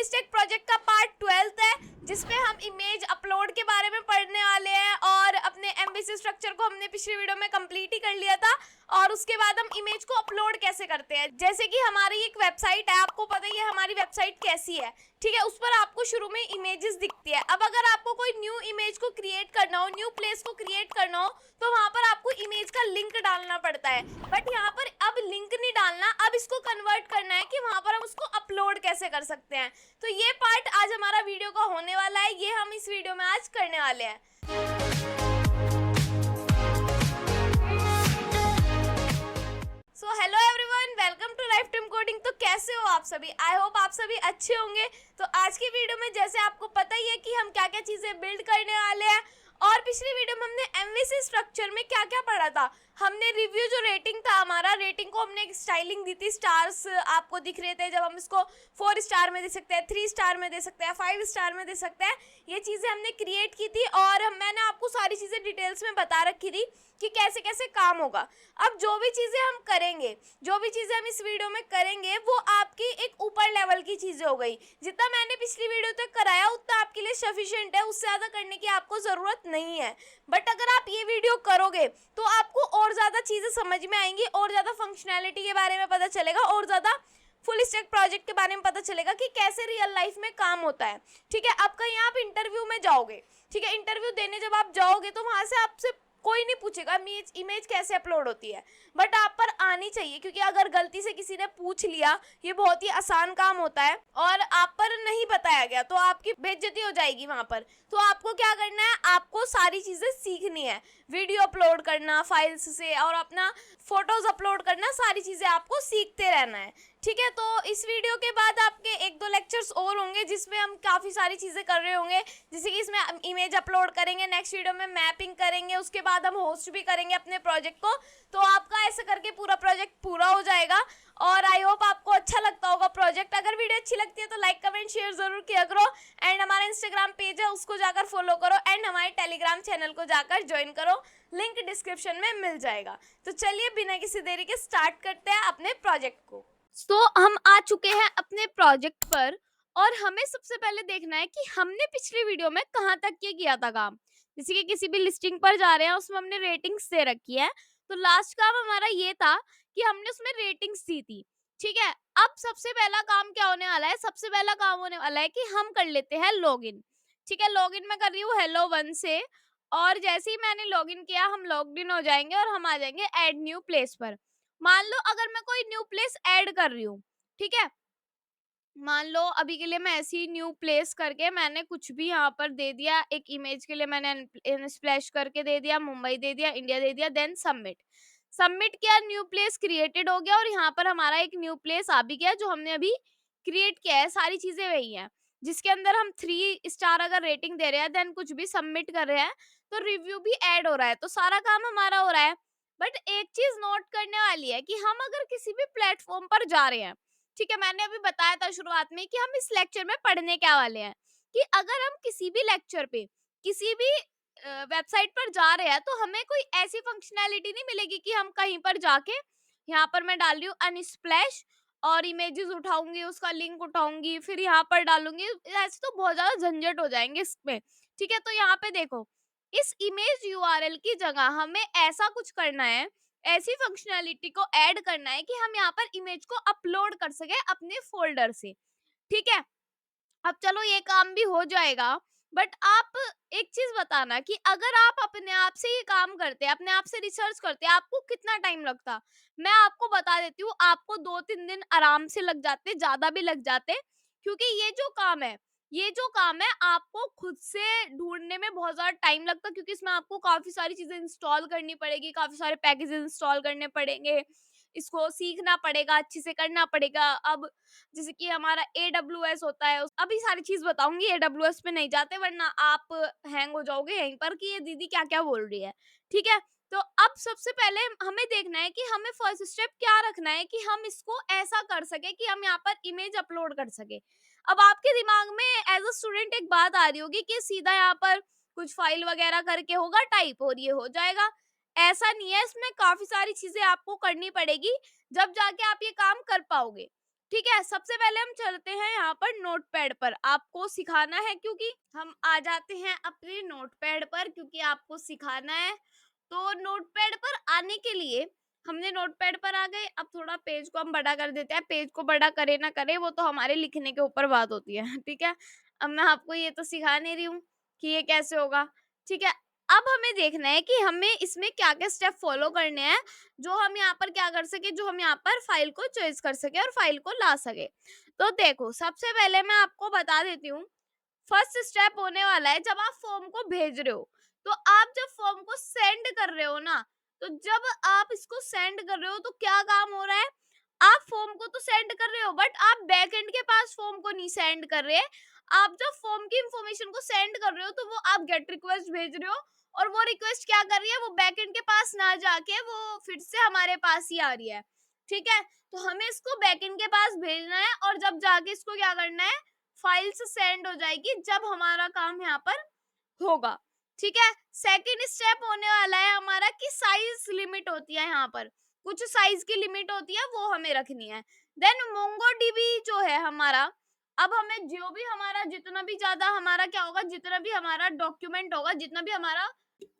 Stack project का part 12 है, जिसमें हम इमेज अपलोड के बारे में पढ़ने वाले हैं। और अपने एमवीसी स्ट्रक्चर को हमने पिछली वीडियो में कंप्लीट ही कर लिया था। और उसके बाद हम इमेज को अपलोड कैसे करते हैं, जैसे कि हमारी एक वेबसाइट है, आपको पता ही है हमारी वेबसाइट कैसी है, ठीक है। उस पर आपको शुरू में इमेजेस दिखती है। अब अगर आपको कोई न्यू इमेज को क्रिएट करना हो, न्यू प्लेस को क्रिएट करना हो, तो वहां पर आपको इमेज का लिंक डालना पड़ता है। बट यहाँ पर अब लिंक नहीं डालना, अब इसको कन्वर्ट करना है कि वहां पर हम उसको अपलोड कैसे कर सकते हैं। तो ये पार्ट आज हमारा वीडियो का होने वाला है, ये हम इस वीडियो में आज करने वाले हैं। So hello everyone, welcome to life team coding. तो कैसे हो आप सभी? आई होप आप सभी अच्छे होंगे। तो आज की वीडियो में जैसे आपको पता ही है कि हम क्या क्या चीजें बिल्ड करने वाले हैं। और पिछली वीडियो में हमने एमवीसी स्ट्रक्चर में क्या क्या पढ़ा था। हमने रिव्यू जो रेटिंग था, हमारा रेटिंग को हमने एक स्टाइलिंग दी थी। स्टार्स आपको दिख रहे थे, जब हम इसको 4 स्टार में दे सकते हैं, 3 स्टार में दे सकते हैं, 5 स्टार में दे सकते हैं। ये चीज़ें हमने क्रिएट की थी और मैंने आपको सारी चीज़ें डिटेल्स में बता रखी थी कि कैसे कैसे काम होगा। अब जो भी चीज़ें हम करेंगे, जो भी चीज़ें हम इस वीडियो में करेंगे, वो आपकी एक ऊपर लेवल की चीज़ें हो गई। जितना मैंने पिछली वीडियो तक कराया उतना आपके लिए सफिशिएंट है, उससे ज़्यादा करने की आपको ज़रूरत नहीं है। बट अगर आप ये वीडियो करोगे तो आपको और ज़्यादा चीज़ें समझ में आएंगी, और ज़्यादा फंक्शनैलिटी के बारे में पता चलेगा, और ज़्यादा फुल स्टैक प्रोजेक्ट के बारे में पता चलेगा कि कैसे रियल लाइफ में काम होता है, ठीक है। अब कहीं आप इंटरव्यू में जाओगे, ठीक है, इंटरव्यू देने जब आप जाओगे तो वहाँ से आपसे कोई नहीं पूछेगा इमेज कैसे अपलोड होती है, बट आप पर आनी चाहिए। क्योंकि अगर गलती से किसी ने पूछ लिया, ये बहुत ही आसान काम होता है, और आप पर नहीं बताया गया तो आपकी बेइज्जती हो जाएगी वहाँ पर। तो आपको क्या करना है, आपको सारी चीज़ें सीखनी है। वीडियो अपलोड करना फाइल्स से, और अपना फोटोज अपलोड करना, सारी चीज़ें आपको सीखते रहना है, ठीक है। तो इस वीडियो के बाद आपके 1-2 लेक्चर्स और होंगे जिसमें हम काफ़ी सारी चीज़ें कर रहे होंगे। जैसे कि इसमें इमेज अपलोड करेंगे, नेक्स्ट वीडियो में मैपिंग करेंगे, उसके बाद हम होस्ट भी करेंगे अपने प्रोजेक्ट को। तो आपका ऐसे करके पूरा प्रोजेक्ट पूरा हो जाएगा। और आई होप आपको अच्छा लगता होगा प्रोजेक्ट। अगर वीडियो अच्छी लगती है तो लाइक कमेंट शेयर जरूर किया करो। एंड हमारा इंस्टाग्राम पेज है, उसको जाकर फॉलो करो। एंड हमारे टेलीग्राम चैनल को जाकर ज्वाइन करो, लिंक डिस्क्रिप्शन में मिल जाएगा। तो चलिए बिना किसी देरी के स्टार्ट करते हैं अपने प्रोजेक्ट को। तो हम आ चुके हैं अपने प्रोजेक्ट पर, और हमें सबसे पहले देखना है कि हमने पिछली वीडियो में कहाँ तक ये किया था काम। जैसे कि किसी भी लिस्टिंग पर जा रहे हैं, उसमें हमने रेटिंग्स दे रखी है। तो लास्ट काम हमारा ये था कि हमने उसमें रेटिंग्स दी थी, ठीक है। अब सबसे पहला काम क्या होने वाला है, सबसे पहला काम होने वाला है कि हम कर लेते हैं लॉगिन, ठीक है। लॉगिन मैं कर रही हूँ hello1 से, और जैसे ही मैंने लॉगिन किया हम लॉग्ड इन हो जाएंगे और हम आ जाएंगे ऐड न्यू प्लेस पर। मान लो अगर मैं कोई न्यू प्लेस ऐड कर रही हूँ, ठीक है, मान लो अभी के लिए मैं ऐसी न्यू प्लेस करके मैंने कुछ भी यहाँ पर दे दिया। एक इमेज के लिए मैंने स्प्लैश करके दे दिया, मुंबई दे दिया, इंडिया दे दिया, देन सबमिट। सबमिट किया, न्यू प्लेस क्रिएटेड हो गया, और यहाँ पर हमारा एक न्यू प्लेस आ भी गया जो हमने अभी क्रिएट किया है। सारी चीजें वही हैं, जिसके अंदर हम 3 स्टार अगर रेटिंग दे रहे हैं, देन कुछ भी सबमिट कर रहे हैं, तो रिव्यू भी ऐड हो रहा है। तो सारा काम हमारा हो रहा है। बट एक चीज नोट करने वाली है कि हम अगर किसी भी प्लेटफॉर्म पर जा रहे हैं, ठीक है, मैंने अभी बताया था शुरुआत में कि हम इस लेक्चर में पढ़ने क्या वाले हैं, कि अगर हम किसी भी लेक्चर पे किसी भी वेबसाइट पर जा रहे हैं, तो हमें कोई ऐसी फंक्शनैलिटी नहीं मिलेगी कि हम कहीं पर जाके, यहाँ पर मैं डाल रही हूँ अनस्प्लैश, और इमेजेस उठाऊंगी, उसका लिंक उठाऊंगी, फिर यहाँ पर डालूंगी। ऐसे तो बहुत ज्यादा झंझट हो जाएंगे इसमें, ठीक है। तो यहाँ पे देखो, इस इमेज यूआरएल की जगह हमें ऐसा कुछ करना है, ऐसी फंक्शनैलिटी को ऐड करना है कि हम यहाँ पर इमेज को अपलोड कर सके अपने फोल्डर से, ठीक है। अब चलो ये काम भी हो जाएगा, बट आप एक चीज बताना कि अगर आप अपने आप से ये काम करते, अपने आप से रिसर्च करते, आपको कितना टाइम लगता। मैं आपको बता देती हूँ, आपको 2-3 दिन आराम से लग जाते, ज्यादा भी लग जाते। क्योंकि ये जो काम है आपको खुद से ढूंढने में बहुत ज्यादा टाइम लगता, क्योंकि इसमें आपको काफी सारी चीजें इंस्टॉल करनी पड़ेगी, काफी सारे पैकेजेस इंस्टॉल करने पड़ेंगे, इसको सीखना पड़ेगा, अच्छे से करना पड़ेगा। अब जैसे कि हमारा AWS होता है, अभी सारी चीज बताऊंगी, AWS पे नहीं जाते वरना आप हैंग हो जाओगे यहीं पर कि ये दीदी क्या क्या बोल रही है, ठीक है। तो अब सबसे पहले हमें देखना है कि हमें फर्स्ट स्टेप क्या रखना है कि हम इसको ऐसा कर सके कि हम यहाँ पर इमेज अपलोड कर सके। अब आपके दिमाग में एज अ स्टूडेंट एक बात आ रही होगी कि सीधा यहाँ पर कुछ फाइल वगैरह करके होगा टाइप और ये हो जाएगा। ऐसा नहीं है, इसमें काफी सारी चीजें आपको करनी पड़ेगी, जब जाके आप ये काम कर पाओगे। ठीक है, सबसे पहले हम चलते हैं यहाँ पर नोटपैड पर, आपको सिखाना है क्योंकि हम आ जाते हैं अपने नोटपैड पर क्योंकि आपको सिखाना है। तो नोटपैड पर आने के लिए हमने नोटपैड पर आ गए, अब थोड़ा पेज को हम बड़ा कर देते हैं। पेज को बड़ा करे ना करे वो तो हमारे लिखने के ऊपर बात होती है। ठीक है, अब मैं आपको ये तो सिखा नहीं रही हूँ कि ये कैसे होगा। ठीक है, अब हमें देखना है कि हमें इसमें क्या क्या स्टेप फॉलो करने हैं, जो हम यहाँ पर क्या कर सके, जो हम यहाँ पर फाइल को चॉइस कर सके और फाइल को ला सके। तो देखो, सबसे पहले मैं आपको बता देती हूँ, फर्स्ट स्टेप होने वाला है जब आप फॉर्म को भेज रहे हो। तो आप जब फॉर्म को सेंड कर रहे हो ना, तो जब आप इसको सेंड कर रहे हो तो क्या काम हो रहा है, आप फॉर्म को तो सेंड कर रहे हो बट आप बैक एंड के पास फॉर्म को नहीं सेंड कर रहे। आप जब फॉर्म की इंफॉर्मेशन को सेंड कर रहे हो तो वो आप गेट रिक्वेस्ट भेज रहे हो, और वो रिक्वेस्ट क्या कर रही है, वो बैक एंड के पास ना जाके वो फिर से हमारे पास ही आ रही है। ठीक है, तो हमें इसको बैक एंड के पास भेजना है और जब जाके इसको क्या करना है, फाइल से सेंड हो जाएगी जब हमारा काम यहाँ पर होगा। ठीक है, सेकंड स्टेप होने वाला है हमारा कि साइज लिमिट होती है, यहाँ पर कुछ साइज की लिमिट होती है वो हमें रखनी है। देन मोंगोडीबी जो है हमारा, अब हमें जो भी हमारा जितना भी ज्यादा हमारा क्या होगा, जितना भी हमारा डॉक्यूमेंट होगा, जितना भी हमारा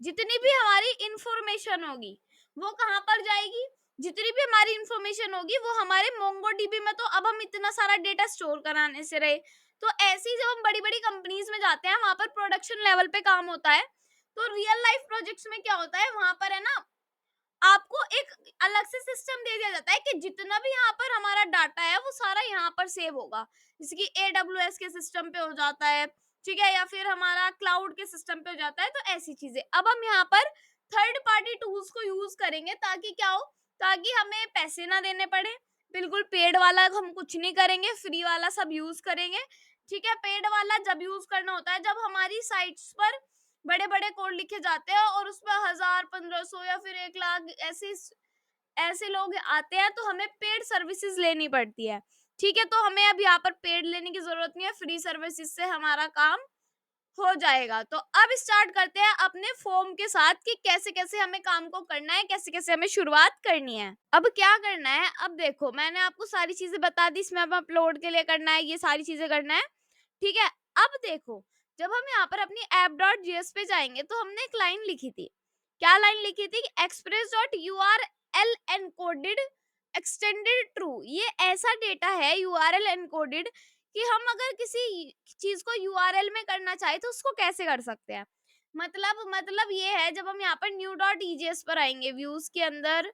जितनी भी हमारी इंफॉर्मेशन होगी वो कहाँ पर जाएगी, जितनी भी हमारी इंफॉर्मेशन होगी वो हमारे मोंगोडीबी में। तो अब हम इतना सारा डेटा स्टोर कराने से रहे। तो ऐसे ही जब हम बड़ी बड़ी कंपनीज में जाते हैं, वहां पर प्रोडक्शन लेवल पे काम होता है। तो रियल लाइफ प्रोजेक्ट्स में क्या होता है, वहां पर है ना, आपको एक अलग से सिस्टम दे दिया जाता है कि जितना भी यहाँ पर हमारा डाटा है वो सारा यहाँ पर सेव होगा। जैसे कि AWS के सिस्टम पे हो जाता है, ठीक है, या फिर हमारा क्लाउड के सिस्टम पे हो जाता है। तो ऐसी चीजें अब हम यहाँ पर थर्ड पार्टी टूल्स को यूज करेंगे ताकि क्या हो, ताकि हमें पैसे ना देने पड़े। बिल्कुल पेड वाला हम कुछ नहीं करेंगे, फ्री वाला सब यूज करेंगे। ठीक है, पेड वाला जब यूज करना होता है जब हमारी साइट्स पर बड़े बड़े कोड लिखे जाते हैं और उसमें 1000, 1500 या फिर 1 लाख ऐसे ऐसे लोग आते हैं, तो हमें पेड सर्विसेज लेनी पड़ती है। ठीक है, तो हमें अब यहाँ पर पेड लेने की जरूरत नहीं है, फ्री सर्विसेज से हमारा काम हो जाएगा। तो अब स्टार्ट करते हैं अपने फॉर्म के साथ कि कैसे कैसे हमें काम को करना है, कैसे कैसे हमें शुरुआत करनी है। अब क्या करना है, अब देखो मैंने आपको सारी चीजें बता दी, इसमें अब अपलोड के लिए करना है, ये सारी चीजें करना है। ठीक है, अब देखो, जब हम यहाँ पर अपनी app.js पे जाएंगे तो हमने एक लाइन लिखी थी। क्या लाइन लिखी थी, express.url encoded extended true। ये ऐसा डेटा है url encoded कि हम अगर किसी चीज को URL में करना चाहे तो उसको कैसे कर सकते हैं। मतलब ये है, जब हम यहाँ पर new.ejs पर आएंगे, व्यूज के अंदर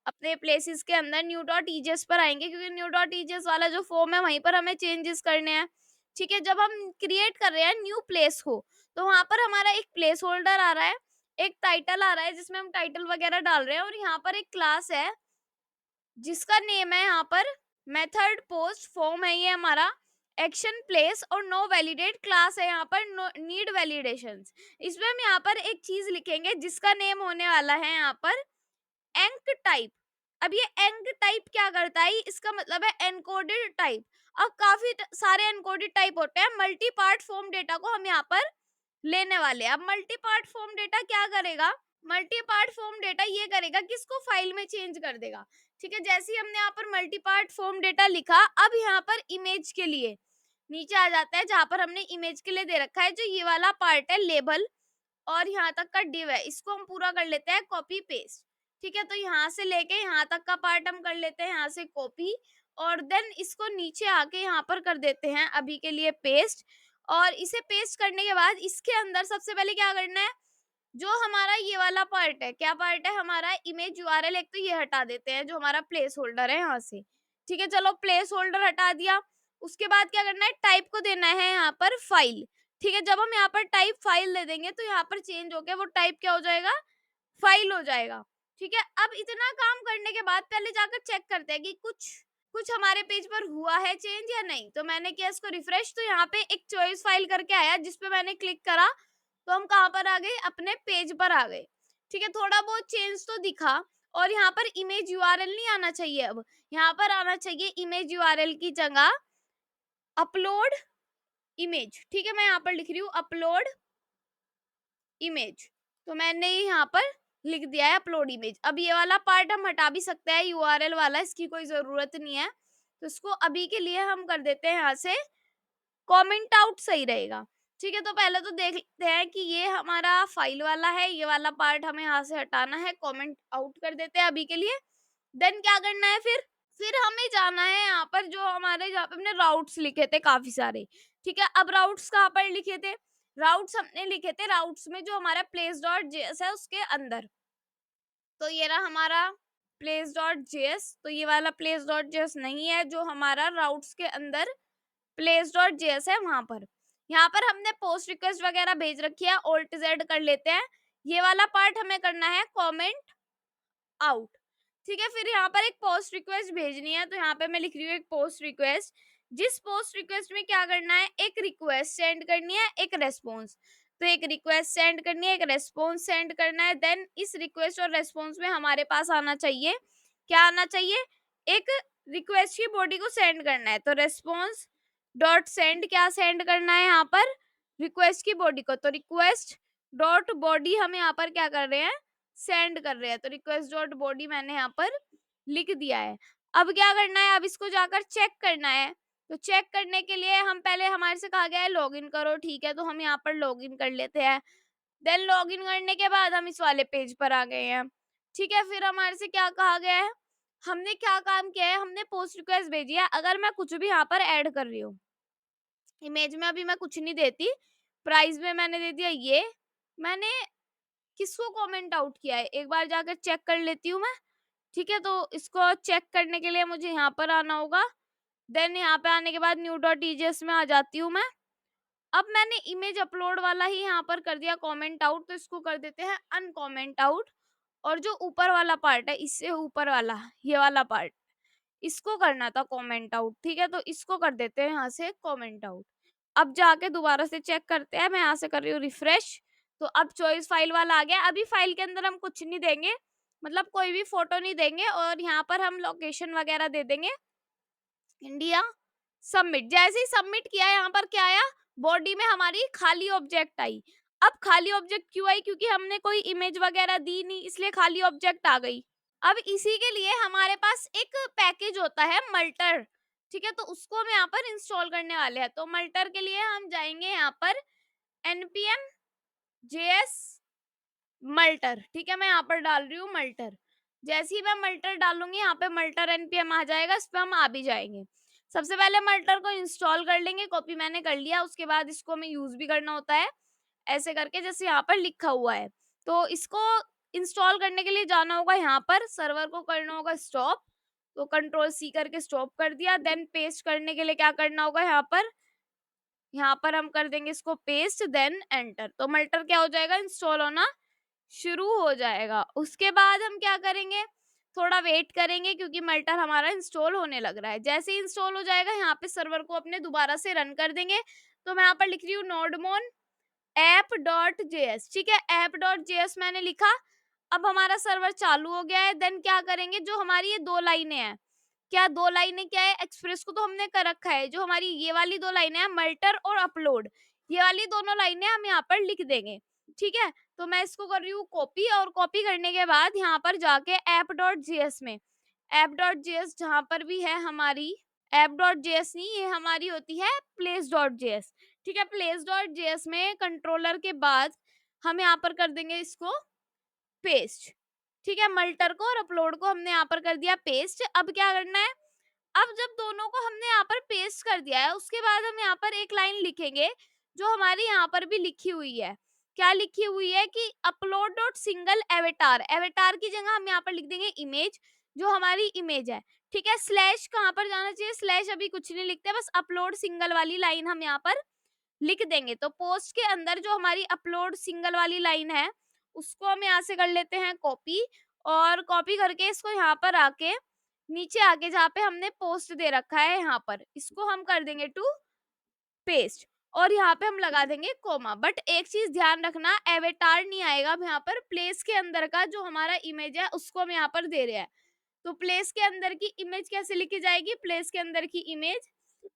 अपने प्लेसेस के अंदर new.ejs पर आएंगे, क्योंकि new.ejs वाला जो फॉर्म है वहीं पर हमें चेंजेस करने हैं। ठीक है, जब हम क्रिएट कर रहे हैं न्यू प्लेस को, तो वहां पर हमारा एक प्लेस होल्डर आ रहा है, एक टाइटल आ रहा है जिसमें हम टाइटल वगैरह डाल रहे हैं, और यहाँ पर एक क्लास है जिसका नेम है यहाँ पर मेथड पोस्ट फॉर्म है, ये हमारा एक्शन प्लेस, और नो वैलिडेट क्लास है यहाँ पर नीड वैलिडेशन। इसमें हम यहाँ पर एक चीज लिखेंगे जिसका नेम होने वाला है यहाँ पर एंक टाइप। अब ये एंक टाइप क्या करता है, इसका मतलब है एनकोडेड टाइप। अब काफी सारे एनकोडेड टाइप होते हैं, मल्टी पार्ट फॉर्म डेटा को हम यहाँ पर लेने वाले हैं। अब मल्टी पार्ट फॉर्म डेटा क्या करेगा, मल्टी पार्ट फॉर्म डेटा ये करेगा कि इसको फाइल में चेंज कर देगा। ठीक है, जैसे ही हमने यहाँ पर मल्टी पार्ट फॉर्म डेटा लिखा, अब यहाँ पर इमेज के लिए नीचे आ जाता है, जहां पर हमने इमेज के लिए दे रखा है जो ये वाला पार्ट है लेबल, और यहाँ तक का डिव है, इसको हम पूरा कर लेते हैं कॉपी पेस्ट। ठीक है, तो यहाँ से लेके यहाँ तक का पार्ट हम कर लेते हैं यहाँ से कॉपी, और देन इसको नीचे आके यहाँ पर कर देते हैं अभी के लिए पेस्ट। और इसे पेस्ट करने के बाद इसके अंदर सबसे पहले क्या करना है, जो हमारा ये वाला पार्ट है, क्या पार्ट है हमारा इमेज यूआरएल, एक तो ये हटा देते हैं जो हमारा प्लेस होल्डर है यहाँ से। ठीक है, चलो प्लेस होल्डर हटा दिया। उसके बाद क्या करना है, टाइप को देना है यहाँ पर फाइल। ठीक है, जब हम यहाँ पर टाइप फाइल दे देंगे तो यहाँ पर चेंज होके वो टाइप क्या हो जाएगा, फाइल हो जाएगा। ठीक है, अब इतना काम करने के बाद पहले जाकर चेक करते हैं कि कुछ कुछ हमारे पेज पर हुआ है चेंज या नहीं। तो मैंने किया इसको रिफ्रेश, तो यहाँ पे एक चॉइस फाइल करके आया जिसपे मैंने क्लिक करा, तो हम कहाँ पर आ गए, अपने पेज पर आ गए। ठीक है, थोड़ा बहुत चेंज तो दिखा, और यहाँ पर इमेज यूआरएल नहीं आना चाहिए, अब यहाँ पर आना चाहिए इमेज यूआरएल की जगह अपलोड इमेज। ठीक है, मैं यहाँ पर लिख रही हूँ अपलोड इमेज, तो मैंने यहाँ पर लिख दिया है अपलोड इमेज। अब ये वाला पार्ट हम हटा भी सकते हैं यूआरएल वाला, इसकी कोई जरूरत नहीं है। तो इसको अभी के लिए हम कर देते हैं यहाँ से कमेंट आउट, सही रहेगा। ठीक है, तो पहले तो देख लेते हैं कि ये हमारा फाइल वाला है, ये वाला पार्ट हमें यहाँ से हटाना है, कमेंट आउट कर देते हैं अभी के लिए। देन क्या करना है, फिर हमें जाना है यहाँ पर जो हमारे, जहाँ पे हमने राउट्स लिखे थे काफी सारे। ठीक है, अब राउट्स कहाँ पर लिखे थे, राउट्स हमने लिखे थे राउट्स में जो हमारा प्लेस डॉट जेएस है उसके अंदर। तो ये रहा हमारा प्लेस डॉट जेएस, तो ये वाला प्लेस डॉट जेएस नहीं है, जो हमारा राउट्स के अंदर प्लेस डॉट जेएस है वहां पर। यहाँ पर हमने पोस्ट रिक्वेस्ट वगैरह भेज रखी है, ऑल्ट जेड कर लेते हैं। ये वाला पार्ट हमें करना है कमेंट आउट। ठीक है, फिर यहाँ पर एक पोस्ट रिक्वेस्ट भेजनी है, तो यहाँ पे मैं लिख रही हूँ एक पोस्ट रिक्वेस्ट। जिस पोस्ट रिक्वेस्ट में क्या करना है, एक रिक्वेस्ट सेंड करनी है, एक रेस्पॉन्स। तो एक रिक्वेस्ट सेंड करनी है, एक रेस्पॉन्स सेंड करना है। देन इस रिक्वेस्ट और रेस्पॉन्स में हमारे पास आना चाहिए, क्या आना चाहिए, एक रिक्वेस्ट की बॉडी को सेंड करना है। तो रेस्पॉन्स डॉट सेंड, क्या सेंड करना है यहाँ पर, रिक्वेस्ट की बॉडी को। तो रिक्वेस्ट डॉट बॉडी हम यहाँ पर क्या कर रहे हैं, सेंड कर रहे हैं। तो रिक्वेस्ट डॉट बॉडी मैंने यहाँ पर लिख दिया है। अब क्या करना है, अब इसको जाकर चेक करना है। तो चेक करने के लिए हम पहले, हमारे से कहा गया है लॉगिन करो, ठीक है, तो हम यहाँ पर लॉगिन कर लेते हैं। देन लॉगिन करने के बाद हम इस वाले पेज पर आ गए हैं। ठीक है, फिर हमारे से क्या कहा गया है, हमने क्या काम किया है, हमने पोस्ट रिक्वेस्ट भेजी है। अगर मैं कुछ भी यहाँ पर ऐड कर रही हूँ, इमेज में अभी मैं कुछ नहीं देती, प्राइस में मैंने दे दिया ये, मैंने किसको कमेंट आउट किया है एक बार जाकर चेक कर लेती हूँ मैं। ठीक है, तो इसको चेक करने के लिए मुझे यहाँ पर आना होगा। देन यहाँ पे आने के बाद न्यू डॉट टीजीएस में आ जाती हूँ मैं। अब मैंने इमेज अपलोड वाला ही यहाँ पर कर दिया कमेंट आउट, तो इसको कर देते हैं अनकमेंट आउट। और जो ऊपर वाला पार्ट है, इससे ऊपर वाला ये वाला पार्ट, इसको करना था कमेंट आउट। ठीक है, तो इसको कर देते हैं यहाँ से कमेंट आउट। अब जाके दोबारा से चेक करते हैं, मैं यहाँ से कर रही हूँ रिफ्रेश। तो अब चॉइस फाइल वाला आ गया। अभी फाइल के अंदर हम कुछ नहीं देंगे, मतलब कोई भी फोटो नहीं देंगे, और यहाँ पर हम लोकेशन वगैरह दे देंगे इंडिया। सबमिट, जैसे ही सबमिट किया यहाँ पर क्या आया, बॉडी में हमारी खाली ऑब्जेक्ट आई। अब खाली ऑब्जेक्ट क्यों आई, क्योंकि हमने कोई इमेज वगैरह दी नहीं, इसलिए खाली ऑब्जेक्ट आ गई। अब इसी के लिए हमारे पास एक पैकेज होता है मल्टर। ठीक है, तो उसको हम यहाँ पर इंस्टॉल करने वाले हैं। तो मल्टर के लिए हम जाएंगे यहाँ पर npm js मल्टर। ठीक है, मैं यहाँ पर डाल रही हूँ मल्टर। जैसे ही मैं मल्टर डालूंगी, यहाँ पे मल्टर npm आ जाएगा, इस पर हम आ भी जाएंगे। सबसे पहले मल्टर को इंस्टॉल कर लेंगे, कॉपी मैंने कर लिया। उसके बाद इसको हमें यूज भी करना होता है, ऐसे करके जैसे यहाँ पर लिखा हुआ है। तो इसको इंस्टॉल करने के लिए जाना होगा यहाँ पर, सर्वर को करना होगा स्टॉप। तो कंट्रोल सी करके स्टॉप कर दिया। देन पेस्ट करने के लिए क्या करना होगा, यहाँ पर हम कर देंगे इसको पेस्ट, देन एंटर। तो मल्टर क्या हो जाएगा, इंस्टॉल होना शुरू हो जाएगा। उसके बाद हम क्या करेंगे, थोड़ा वेट करेंगे, क्योंकि मल्टर हमारा इंस्टॉल होने लग रहा है। जैसे ही इंस्टॉल हो जाएगा, यहाँ पे सर्वर को अपने दोबारा से रन कर देंगे। तो मैं यहाँ पर लिख रही हूँ नोडमोन app.js। ठीक है, app.js मैंने लिखा। अब हमारा सर्वर चालू हो गया है। देन क्या करेंगे, जो हमारी ये दो लाइनें हैं, क्या दो लाइनें क्या है, एक्सप्रेस को तो हमने कर रखा है। जो हमारी ये वाली दो लाइनें हैं, मल्टर और अपलोड, ये वाली दोनों लाइनें हम यहाँ पर लिख देंगे। ठीक है, तो मैं इसको कर रही हूँ कॉपी, और कॉपी करने के बाद यहाँ पर जाके app.js में, app.js जहाँ पर भी है हमारी, app.js नहीं, ये हमारी होती है place.js। ठीक है, place.js में कंट्रोलर के बाद हम यहाँ पर कर देंगे इसको पेस्ट। ठीक है, मल्टर को और अपलोड को हमने यहाँ पर कर दिया पेस्ट। अब क्या करना है, अब जब दोनों को हमने यहाँ पर पेस्ट कर दिया है, उसके बाद हम यहाँ पर एक लाइन लिखेंगे जो हमारी यहाँ पर भी लिखी हुई है। क्या लिखी हुई है कि upload dot single avatar, avatar की जगह हम यहाँ पर लिख देंगे इमेज, जो हमारी इमेज है। ठीक है, स्लैश कहाँ पर जाना चाहिए, स्लैश अभी कुछ नहीं लिखते, बस अपलोड सिंगल वाली लाइन हम यहाँ पर लिख देंगे। तो पोस्ट के अंदर जो हमारी अपलोड सिंगल वाली लाइन है, उसको हम यहाँ से कर लेते हैं कॉपी, और कॉपी करके इसको यहाँ पर आके नीचे आके जहाँ पे हमने पोस्ट दे रखा है, यहाँ पर इसको हम कर देंगे टू पेस्ट, और यहाँ पे हम लगा देंगे कोमा। बट एक चीज ध्यान रखना, एवेटार नहीं आएगा। अब यहाँ पर प्लेस के अंदर का जो हमारा इमेज है, उसको हम यहाँ पर दे रहे हैं। तो प्लेस के अंदर की इमेज कैसे लिखी जाएगी, प्लेस के अंदर की इमेज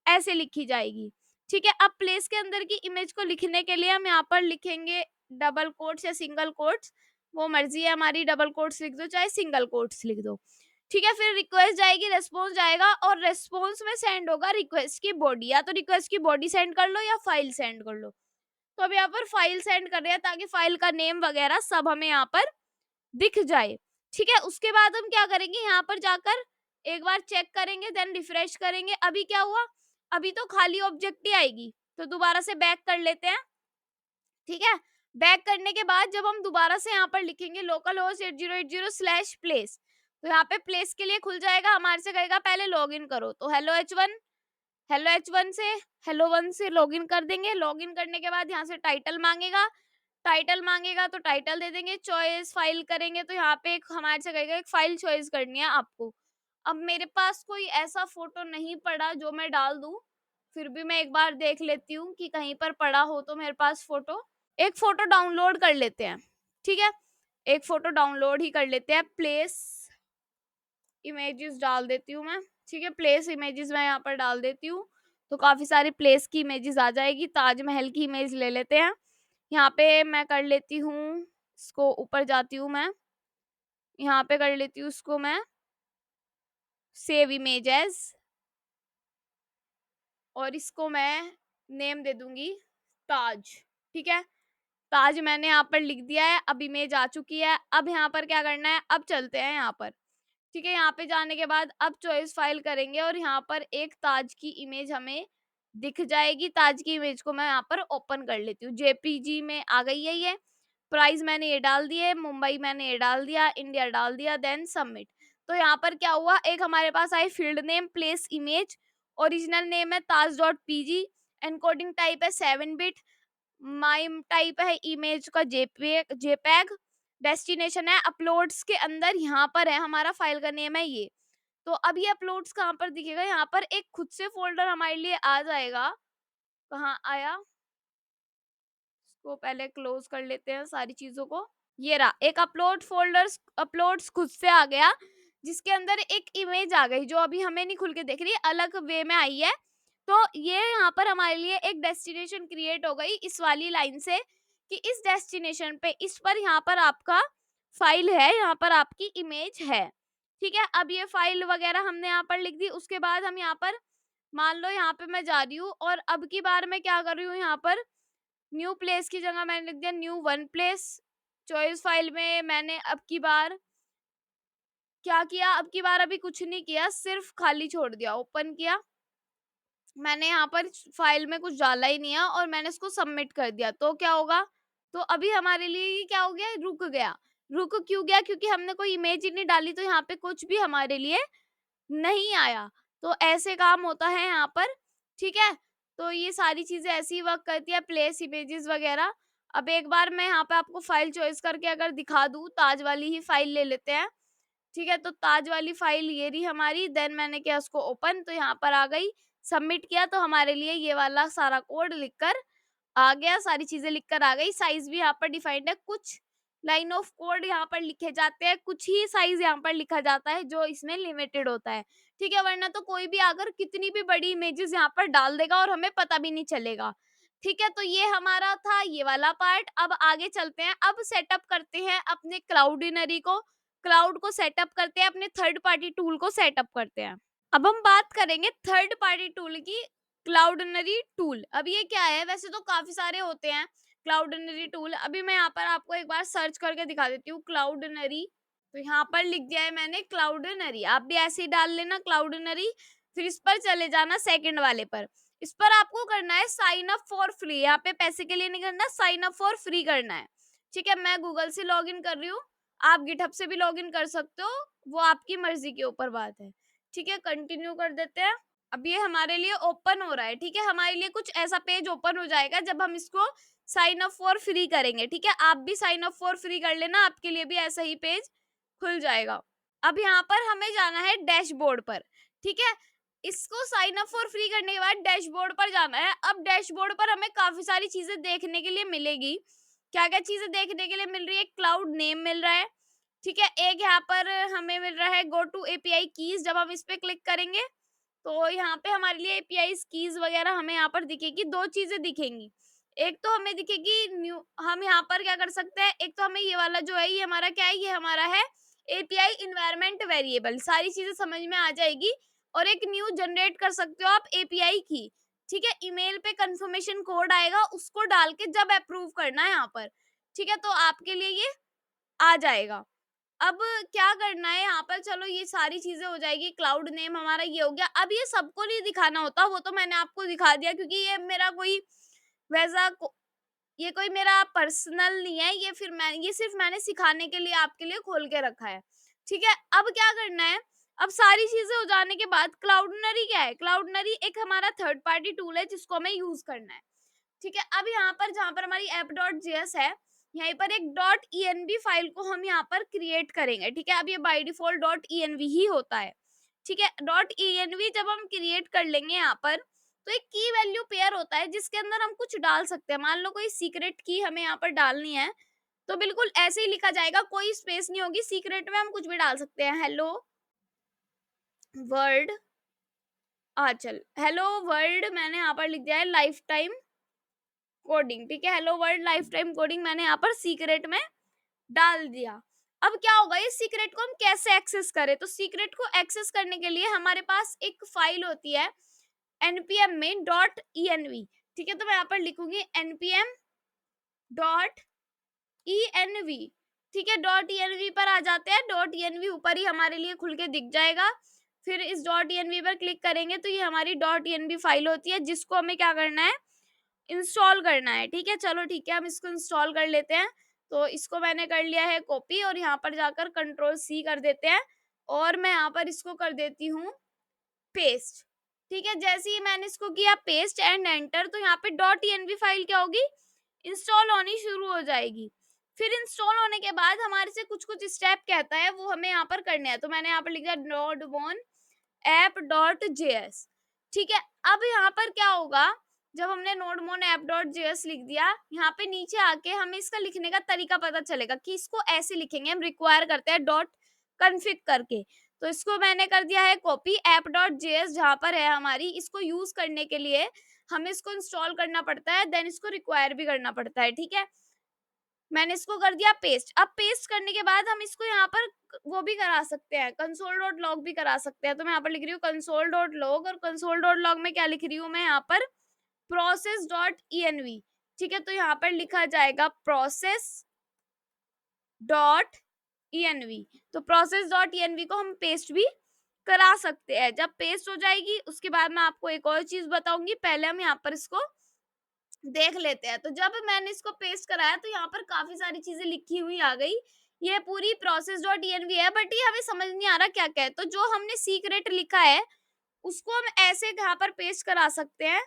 ऐसे लिखी जाएगी। ठीक है, अब प्लेस के अंदर की इमेज को लिखने के लिए हम यहाँ पर लिखेंगे डबल कोट्स या सिंगल कोट्स, वो मर्जी है हमारी, डबल कोट्स लिख दो चाहे सिंगल कोट्स लिख दो। ठीक है, फिर रिक्वेस्ट जाएगी, रेस्पॉन्स जाएगा और रेस्पॉन्स में सेंड होगा रिक्वेस्ट की बॉडी, या तो रिक्वेस्ट की बॉडी सेंड कर लो या फाइल सेंड कर लो। तो अब यहाँ पर फाइल सेंड कर रहे हैं ताकि फाइल का नेम वगैरह सब हमें यहाँ पर दिख जाए। ठीक है, उसके बाद हम क्या करेंगे, यहाँ पर जाकर एक बार चेक करेंगे, देन रिफ्रेश करेंगे। अभी क्या हुआ, अभी तो खाली ऑब्जेक्ट ही आएगी, तो दोबारा से बैक कर लेते हैं। ठीक है, बैक करने के बाद जब हम दोबारा से यहाँ पर लिखेंगे लोकल होस्ट 8080/place, तो यहाँ पे प्लेस के लिए खुल जाएगा, हमारे से कहेगा पहले लॉग इन करो। तो हेलो H1 से हेलो 1 से लॉगिन कर देंगे। लॉगिन करने के बाद यहाँ से टाइटल मांगेगा, तो टाइटल दे देंगे। चॉइस फाइल करेंगे तो यहाँ पे एक हमारे से कहेगा एक फाइल चॉइस करनी है आपको। अब मेरे पास कोई ऐसा फोटो नहीं पड़ा जो मैं डाल दूं, फिर भी मैं एक बार देख लेती हूँ कि कहीं पर पड़ा हो तो मेरे पास फोटो। एक फोटो डाउनलोड कर लेते हैं। ठीक है, एक फोटो डाउनलोड ही कर लेते हैं। प्लेस इमेजेस डाल देती हूँ मैं। ठीक है, प्लेस इमेजेस मैं यहाँ पर डाल देती हूँ, तो काफी सारी प्लेस की इमेजेस आ जाएगी। ताजमहल की इमेज ले लेते हैं। यहाँ पे मैं कर लेती हूँ, इसको ऊपर जाती हूँ मैं, यहाँ पे कर लेती हूँ इसको मैं सेव इमेज एज, और इसको मैं नेम दे दूंगी ताज। ठीक है, ताज मैंने यहाँ पर लिख दिया है। अब इमेज आ चुकी है। अब यहाँ पर क्या करना है, अब चलते हैं यहाँ पर। ठीक है, यहाँ पे जाने के बाद अब चॉइस फाइल करेंगे और यहाँ पर एक ताज की इमेज हमें दिख जाएगी। ताज की इमेज को मैं यहाँ पर ओपन कर लेती हूँ। जेपीजी में आ गई है ये। प्राइस मैंने ये डाल दिए, मुंबई मैंने ये डाल दिया, इंडिया डाल दिया, देन सबमिट। तो यहाँ पर क्या हुआ, एक हमारे पास आई field name, place image, original name है ताज.pg, एनकोडिंग टाइप है 7 बिट, माइम टाइप है इमेज का जेपैग, डेस्टिनेशन है अपलोड्स के अंदर, यहाँ पर है हमारा फाइल का नेम है ये। तो अब ये अपलोड्स कहाँ पर दिखेगा, यहाँ पर एक खुद से फोल्डर हमारे लिए आ जाएगा। कहाँ आया, इसको पहले क्लोज कर लेते हैं सारी चीजों को। ये रहा, एक अपलोड्स खुद से आ गया, जिसके अंदर एक इमेज आ गई जो अभी हमें नहीं खुल के देख रही, अलग वे में आई है। तो ये यहाँ पर हमारे लिए एक डेस्टिनेशन क्रिएट हो गई इस वाली लाइन से, कि इस डेस्टिनेशन पे, इस पर यहाँ पर आपका फाइल है, यहाँ पर आपकी इमेज है। ठीक है, अब ये फाइल वगैरह हमने यहाँ पर लिख दी। उसके बाद हम यहाँ पर मान लो यहाँ पे मैं जा रही हूँ और अब की बार मैं क्या कर रही हूँ, यहाँ पर न्यू प्लेस की जगह मैंने लिख दिया न्यू 1 प्लेस। चॉइस फाइल में मैंने अब की बार क्या किया, अब की बार अभी कुछ नहीं किया, सिर्फ खाली छोड़ दिया, ओपन किया। मैंने यहाँ पर फाइल में कुछ डाला ही नहीं है और मैंने इसको सबमिट कर दिया। तो क्या होगा, तो अभी हमारे लिए ये क्या हो गया, रुक गया। रुक क्यों गया, क्योंकि हमने कोई इमेज ही नहीं डाली, तो यहाँ पे कुछ भी हमारे लिए नहीं आया। तो ऐसे काम होता है यहाँ पर। ठीक है, तो ये सारी चीजें ऐसी ही वर्क करती है, प्लेस इमेजेस वगैरह। अब एक बार मैं यहाँ पे आपको फाइल चॉइस करके अगर दिखा दूं, ताज वाली ही फाइल ले लेते हैं। ठीक है, तो ताज वाली फाइल ये रही हमारी। देन मैंने किया उसको ओपन, तो यहाँ पर आ गई। सबमिट किया तो हमारे लिए ये वाला सारा कोड लिखकर आ गया, सारी चीजें लिखकर आ गई। साइज भी यहाँ पर डिफाइंड है, कुछ लाइन ऑफ कोड यहाँ पर लिखे जाते हैं, कुछ ही साइज यहाँ पर लिखा जाता है जो इसमें लिमिटेड होता है। ठीक है, वरना तो कोई भी आकर कितनी भी बड़ी इमेजेस यहाँ पर डाल देगा और हमें पता भी नहीं चलेगा। ठीक है, तो ये हमारा था ये वाला पार्ट। अब आगे चलते हैं, अब सेटअप करते हैं अपने क्लाउडिनरी को, क्लाउड को सेटअप करते हैं, अपने थर्ड पार्टी टूल को सेटअप करते हैं। अब हम बात करेंगे थर्ड पार्टी टूल की, क्लाउडनरी टूल। अब ये क्या है, वैसे तो काफी सारे होते हैं क्लाउडनरी टूल। अभी मैं यहाँ पर आपको एक बार सर्च करके दिखा देती हूँ क्लाउडनरी। तो यहाँ पर लिख दिया है मैंने क्लाउडनरी, आप भी ऐसे ही डाल लेना क्लाउडनरी। फिर इस पर चले जाना सेकंड वाले पर। इस पर आपको करना है साइन अप फॉर फ्री, यहाँ पे पैसे के लिए नहीं करना, साइन अप फॉर फ्री करना है। ठीक है, मैं गूगल से लॉग इन कर रही हूँ, आप गिटहब से भी लॉग इन कर सकते हो, वो आपकी मर्जी के ऊपर बात है। ठीक है, कंटिन्यू कर देते हैं। अब ये हमारे लिए ओपन हो रहा है। ठीक है, हमारे लिए कुछ ऐसा पेज ओपन हो जाएगा जब हम इसको साइन अप फॉर फ्री करेंगे। ठीक है, आप भी साइन अप फॉर फ्री कर लेना, आपके लिए भी ऐसा ही पेज खुल जाएगा। अब यहाँ पर हमें जाना है डैशबोर्ड पर। ठीक है, इसको साइन अप फॉर फ्री करने के बाद डैशबोर्ड पर जाना है। अब डैशबोर्ड पर हमें काफी सारी चीजें देखने के लिए मिलेगी। क्या क्या चीजें देखने के लिए मिल रही है, क्लाउड नेम मिल रहा है। ठीक है, एक यहाँ पर हमें मिल रहा है गो टू एपीआई कीज। जब हम इस पे क्लिक करेंगे तो यहाँ पे हमारे लिए एपीआई कीज वगैरह हमें यहाँ पर दिखेगी। दो चीजें दिखेंगी, एक तो हमें दिखेगी न्यू, हम यहाँ पर क्या कर सकते हैं, एक तो हमें ये वाला जो है, ये हमारा क्या है, ये हमारा है एपीआई इन्वायरमेंट वेरिएबल, सारी चीजें समझ में आ जाएगी। और एक न्यू जनरेट कर सकते हो आप एपीआई की, ठीक है। ईमेल पे कंफर्मेशन कोड आएगा, उसको डाल के जब अप्रूव करना है यहाँ पर, ठीक है, तो आपके लिए ये आ जाएगा। अब क्या करना है यहाँ पर, चलो ये सारी चीजें हो जाएगी, क्लाउड नेम हमारा ये हो गया। अब ये सबको नहीं दिखाना होता, वो तो मैंने आपको दिखा दिया, क्योंकि ये मेरा कोई वैसा ये कोई मेरा पर्सनल नहीं है, ये फिर मैं ये सिर्फ मैंने सिखाने के लिए आपके लिए खोल के रखा है, ठीक है। अब क्या करना है, अब सारी चीजें हो जाने के बाद क्लाउडनरी क्या है, क्लाउडनरी एक हमारा थर्ड पार्टी टूल है जिसको हमें यूज करना है, ठीक है। अब यहाँ पर जहाँ पर हमारी app.js है, यहीं पर एक .env फाइल को हम यहाँ पर क्रिएट करेंगे, ठीक है। अब ये बाय डिफॉल्ट .env ही होता है, ठीक है। .env जब हम क्रिएट कर लेंगे यहाँ पर, तो एक की वैल्यू पेयर होता है जिसके अंदर हम कुछ डाल सकते हैं। मान लो कोई सीक्रेट की हमें यहाँ पर डालनी है, तो बिल्कुल ऐसे ही लिखा जाएगा, कोई स्पेस नहीं होगी, सीक्रेट में हम कुछ भी डाल सकते हैं। हेलो वर्ल्ड, चल हेलो वर्ल्ड मैंने यहाँ पर लिख दिया है लाइफ टाइम कोडिंग, ठीक है। Hello world life time coding मैंने यहाँ पर सीक्रेट में डाल दिया। अब क्या होगा, इस सीक्रेट को हम कैसे एक्सेस करें, तो सीक्रेट को एक्सेस करने के लिए हमारे पास एक फाइल होती है npm में .env, ठीक है। तो मैं यहाँ पर लिखूंगी npm .env, ठीक है। .env पर आ जाते हैं, .env ऊपर ही हमारे लिए खुल के दिख जाएगा। फिर इस .env पर क्लिक करेंगे तो ये हमारी .env फाइल होती है जिसको हमें क्या करना है, इंस्टॉल करना है, ठीक है। चलो ठीक है, हम इसको इंस्टॉल कर लेते हैं। तो इसको मैंने कर लिया है कॉपी, और यहाँ पर जाकर Ctrl+C कर देते हैं, और मैं यहाँ पर इसको कर देती हूँ पेस्ट, ठीक है। जैसे ही मैंने इसको किया पेस्ट एंड एंटर, तो यहाँ पे .env फाइल क्या होगी, इंस्टॉल होनी शुरू हो जाएगी। फिर इंस्टॉल होने के बाद हमारे से कुछ कुछ स्टेप कहता है, वो हमें यहाँ पर करने हैं। तो मैंने यहाँ पर लिखा node-moon app.js, ठीक है। अब यहाँ पर क्या होगा, जब हमने node-moon app.js लिख दिया, यहाँ पे नीचे आके हमें इसका लिखने का तरीका पता चलेगा कि इसको ऐसे लिखेंगे, हम रिक्वायर करते हैं डॉट कन्फिग करके। तो इसको मैंने कर दिया है कॉपी, app.js जहाँ पर है हमारी, इसको यूज करने के लिए हमें इसको इंस्टॉल करना पड़ता है, देन इसको रिक्वायर भी करना पड़ता है, ठीक है। मैंने इसको कर दिया पेस्ट। अब पेस्ट करने के बाद हम इसको यहाँ पर वो भी करा सकते हैं, console.log भी करा सकते हैं। तो मैं यहाँ पर लिख रही हूँ console.log, और console.log में क्या लिख रही हूँ मैं यहाँ पर, process.env, ठीक है। तो यहाँ पर लिखा जाएगा process.env। तो process.env को हम पेस्ट भी करा सकते हैं। जब पेस्ट हो जाएगी उसके बाद मैं आपको एक और चीज बताऊंगी, पहले हम यहाँ पर इसको देख लेते हैं। तो जब मैंने इसको पेस्ट कराया तो यहाँ पर काफी सारी चीजें लिखी हुई आ गई, ये पूरी process.env है, बट ये हमें समझ नहीं आ रहा क्या क्या है। तो जो हमने सीक्रेट लिखा है उसको हम ऐसे यहाँ पर पेस्ट करा सकते हैं,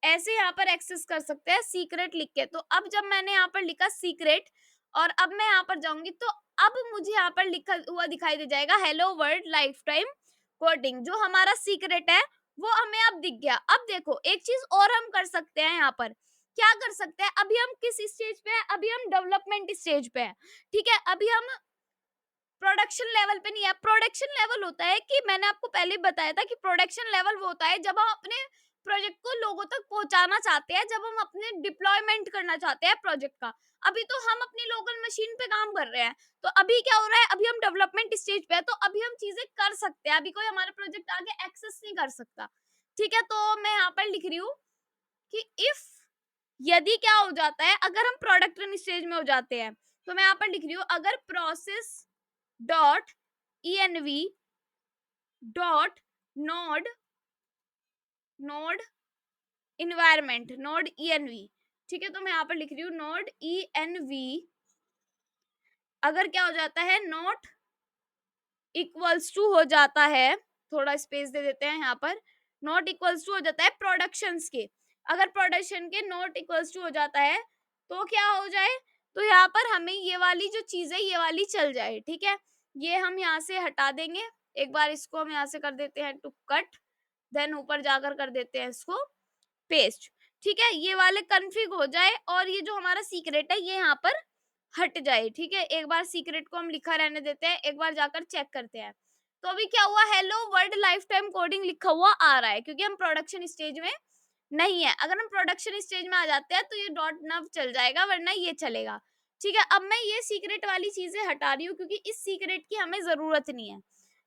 ऐसे यहाँ पर एक्सेस कर सकते हैं सीक्रेट लिख के। तो अब जब मैंने यहाँ पर लिखा सीक्रेट, और अब मैं यहाँ पर जाऊंगी, तो अब मुझे यहाँ पर लिखा हुआ दिखाई दे जाएगा hello world life time coding, जो हमारा सीक्रेट है वो हमें अब दिख गया। अब देखो एक चीज और हम कर सकते हैं, यहाँ पर क्या कर सकते हैं, अभी हम किस स्टेज पे हैं, अभी हम डेवलपमेंट स्टेज पे हैं, ठीक है। अभी हम प्रोडक्शन लेवल पे नहीं है। प्रोडक्शन लेवल होता है कि मैंने आपको पहले ही बताया था कि प्रोडक्शन लेवल वो होता है जब हम अपने प्रोजेक्ट को लोगों तक पहुंचाना चाहते हैं, जब हम अपने डिप्लॉयमेंट करना चाहते हैं प्रोजेक्ट का। अभी तो हम अपनी लोकल मशीन पे काम कर रहे हैं, तो अभी क्या हो रहा है, अभी हम डेवलपमेंट स्टेज पे है, तो अभी हम चीजें कर सकते हैं, अभी कोई हमारा प्रोजेक्ट आगे एक्सेस नहीं कर सकता, ठीक है। तो मैं यहाँ पर लिख रही हूँ कि इफ, यदि क्या हो जाता है, अगर हम प्रोडक्शन स्टेज में हो जाते हैं, तो मैं यहाँ पर लिख रही हूँ अगर process dot env dot node node environment node env, ठीक है। तो मैं यहाँ पर लिख रही हूँ नोड env, अगर क्या हो जाता है, नॉट इक्वल्स टू हो जाता है, थोड़ा स्पेस दे देते हैं यहाँ पर, नॉट इक्वल्स टू हो जाता है प्रोडक्शंस के, अगर प्रोडक्शन के नॉट इक्वल्स टू हो जाता है तो क्या हो जाए, तो यहाँ पर हमें ये वाली जो चीज है ये वाली चल जाए, ठीक है। ये हम यहाँ से हटा देंगे, एक बार इसको हम यहाँ से कर देते हैं टू कट, देन ऊपर जाकर कर देते हैं इसको पेस्ट, ठीक है। ये वाले कन्फिग हो जाए और ये जो हमारा सीक्रेट है ये यहाँ पर हट जाए, ठीक है। एक बार सीक्रेट को हम लिखा रहने देते हैं, एक बार जाकर चेक करते हैं। तो अभी क्या हुआ, hello world life time coding लिखा हुआ आ रहा है, क्योंकि हम प्रोडक्शन स्टेज में नहीं है। अगर हम प्रोडक्शन स्टेज में आ जाते हैं तो ये डॉट नव चल जाएगा, वरना ये चलेगा, ठीक है, अब मैं ये सीक्रेट वाली चीजें हटा रही हूँ क्योंकि इस सीक्रेट की हमें जरूरत नहीं है।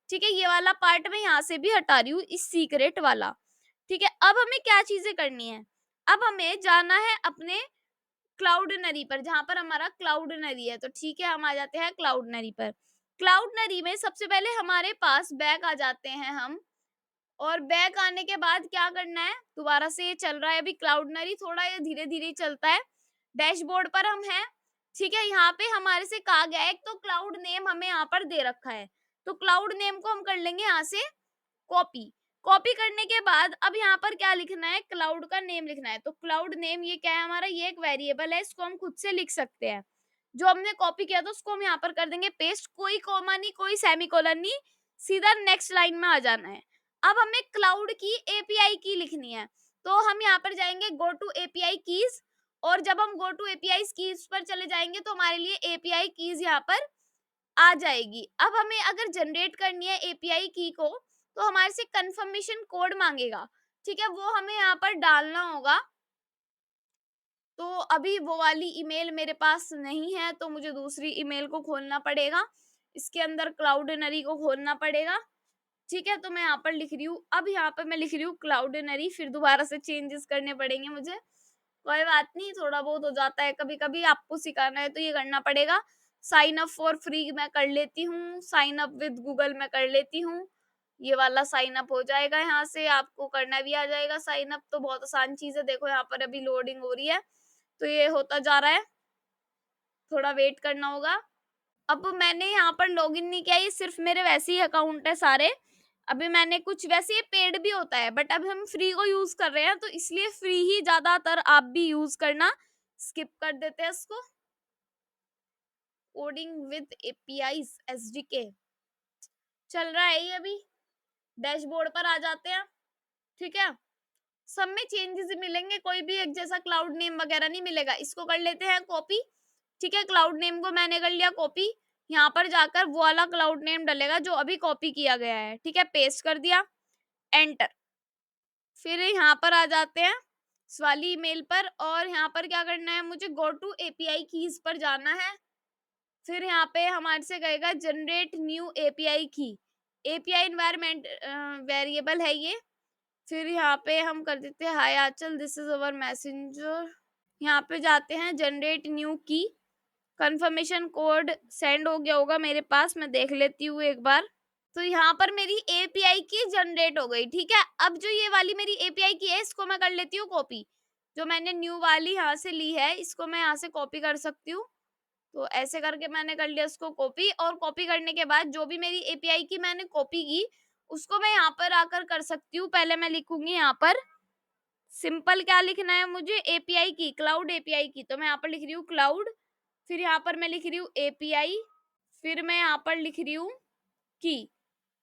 ठीक है, ये वाला पार्ट मैं यहाँ से भी हटा रही हूँ, इस सीक्रेट वाला। ठीक है, अब हमें क्या चीजें करनी है, अब हमें जाना है अपने क्लाउडनरी पर, जहां पर हमारा क्लाउडनरी है। तो ठीक है, हम आ जाते हैं क्लाउडनरी पर। क्लाउडनरी में सबसे पहले हमारे पास बैक आ जाते हैं हम, और बैक आने के बाद क्या करना है, दोबारा से ये चल रहा है अभी क्लाउडनरी, थोड़ा ये धीरे धीरे चलता है। डैशबोर्ड पर हम हैं। ठीक है, यहाँ पे हमारे से कहा गया है, एक तो क्लाउड नेम हमें यहाँ पर दे रखा है, तो क्लाउड नेम को हम कर लेंगे यहाँ से कॉपी। कॉपी करने के बाद अब यहाँ पर क्या लिखना है, क्लाउड का नेम लिखना है। तो क्लाउड नेम ये क्या है हमारा, ये एक वेरिएबल है, इसको हम खुद से लिख सकते हैं। जो हमने कॉपी किया था उसको हम यहाँ पर कर देंगे पेस्ट, कोई कॉमा नहीं, कोई सेमीकोलन नहीं, सीधा नेक्स्ट लाइन में आ जाना है। अब हमें क्लाउड की एपीआई की लिखनी है, तो हम यहाँ पर जाएंगे गो टू एपीआई कीज, और जब हम गो टू एपीआई कीज पर चले जाएंगे तो हमारे लिए एपीआई कीज यहाँ पर आ जाएगी। अब हमें अगर जनरेट करनी है एपीआई की को, तो हमारे से कंफर्मेशन कोड मांगेगा। ठीक है, वो हमें यहाँ पर डालना होगा। तो अभी वो वाली ईमेल मेरे पास नहीं है, तो मुझे दूसरी ईमेल को खोलना पड़ेगा, इसके अंदर क्लाउडनरी को खोलना पड़ेगा। ठीक है, तो मैं यहाँ पर लिख रही हूँ, अब यहाँ पर मैं लिख रही हूँ क्लाउडनरी, फिर दोबारा से चेंजेस करने पड़ेंगे मुझे, कोई बात नहीं, थोड़ा बहुत हो जाता है कभी कभी, आपको सिखाना है तो ये करना पड़ेगा। साइन अप फॉर फ्री मैं कर लेती हूँ, साइन अप विद गूगल मैं कर लेती हूँ, ये वाला साइन अप हो जाएगा, यहाँ से आपको करना भी आ जाएगा साइन अप। तो बहुत आसान चीज है, देखो यहाँ पर अभी लोडिंग हो रही है, तो ये होता जा रहा है, थोड़ा वेट करना होगा। अब मैंने यहाँ पर लॉगिन नहीं किया, ये सिर्फ मेरे वैसे ही अकाउंट है सारे। अभी मैंने कुछ, वैसे ये पेड भी होता है बट अब हम फ्री को यूज कर रहे हैं, तो इसलिए फ्री ही ज्यादातर आप भी यूज करना। स्किप कर देते हैं इसको। कोडिंग विद एपीआईज एसडीके चल रहा है ये अभी। डैशबोर्ड पर आ जाते हैं। ठीक है, सब में चेंजेस मिलेंगे, कोई भी एक जैसा क्लाउड नेम वगैरह नहीं मिलेगा। इसको कर लेते हैं कॉपी। ठीक है, क्लाउड नेम को मैंने कर लिया कॉपी, यहाँ पर जाकर वो वाला क्लाउड नेम डलेगा जो अभी कॉपी किया गया है। ठीक है, पेस्ट कर दिया, एंटर। फिर यहाँ पर आ जाते हैं इस वाली ईमेल पर, और यहाँ पर क्या करना है, मुझे गो टू एपीआई कीज पर जाना है। फिर यहाँ पे हमारे से कहेगा जनरेट न्यू एपीआई की, एपीआई एनवायरमेंट वेरिएबल है ये। फिर यहाँ पे हम कर देते हैं हाय आंचल दिस इज अवर मैसेंजर। यहाँ पे जाते हैं जनरेट न्यू की, कंफर्मेशन कोड सेंड हो गया होगा मेरे पास, मैं देख लेती हूँ एक बार। तो यहाँ पर मेरी एपीआई की जनरेट हो गई। ठीक है, अब जो ये वाली मेरी एपीआई की है इसको मैं कर लेती हूँ कॉपी, जो मैंने न्यू वाली यहाँ से ली है इसको मैं यहाँ से कॉपी कर सकती हूँ। तो ऐसे करके मैंने कर लिया इसको कॉपी, और कॉपी करने के बाद जो भी मेरी एपीआई की मैंने कॉपी की उसको मैं यहाँ पर आकर कर सकती हूँ। पहले मैं लिखूंगी यहाँ पर सिंपल, क्या लिखना है मुझे, एपीआई की, क्लाउड एपीआई की। तो मैं यहाँ पर लिख रही हूँ क्लाउड, फिर यहाँ पर मैं लिख रही हूँ एपीआई, फिर मैं यहाँ पर लिख रही हूँ की।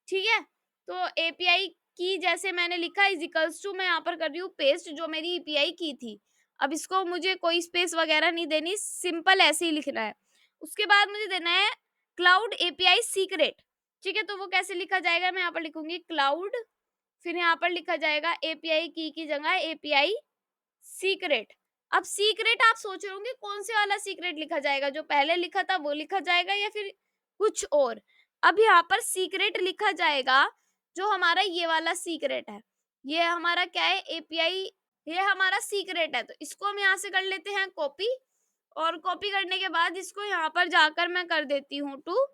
ठीक है, तो एपीआई की जैसे मैंने लिखा इज इक्वल्स टू, मैं यहाँ पर कर रही हूँ पेस्ट जो मेरी एपीआई की थी। अब इसको मुझे कोई स्पेस वगैरह नहीं देनी, सिंपल ऐसे ही लिखना है। उसके बाद मुझे देना है क्लाउड एपीआई सीक्रेट। ठीक है, तो वो कैसे लिखा जाएगा, मैं यहाँ पर लिखूंगी क्लाउड, फिर यहाँ पर लिखा जाएगा एपीआई की जगह एपीआई सीक्रेट। अब सीक्रेट आप सोच रहे होंगे कौन से वाला सीक्रेट लिखा जाएगा, जो पहले लिखा था वो लिखा जाएगा या फिर कुछ और। अब यहाँ पर सीक्रेट लिखा जाएगा जो हमारा ये वाला सीक्रेट है, ये हमारा क्या है एपीआई, ये हमारा सीक्रेट है। तो इसको हम यहाँ से कर लेते हैं कॉपी, और कॉपी करने के बाद इसको यहाँ पर जाकर मैं कर देती हूँ टू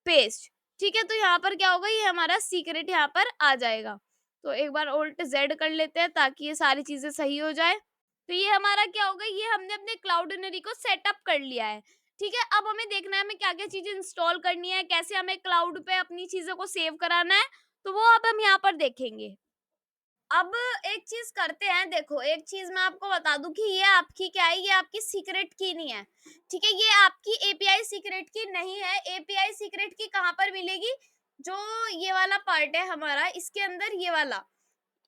पेस्ट। ठीक है, तो यहाँ पर क्या होगा, ये हमारा सीक्रेट यहाँ पर आ जाएगा। तो एक बार ऑल्ट जेड कर लेते हैं ताकि ये सारी चीजें सही हो जाए। तो ये हमारा क्या होगा, ये हमने अपने क्लाउडनरी को सेटअप कर लिया है। ठीक है, अब हमें देखना है हमें क्या क्या चीजें इंस्टॉल करनी है, कैसे हमें क्लाउड पे अपनी चीजों को सेव कराना है, तो वो अब हम यहाँ पर देखेंगे। अब एक चीज करते हैं, देखो एक चीज मैं आपको बता दूं कि ये आपकी क्या है, ये आपकी सीक्रेट की नहीं है। ठीक है, ये आपकी एपीआई सीक्रेट की नहीं है। एपीआई सीक्रेट की कहाँ पर मिलेगी, जो ये वाला पार्ट है हमारा, इसके अंदर ये वाला,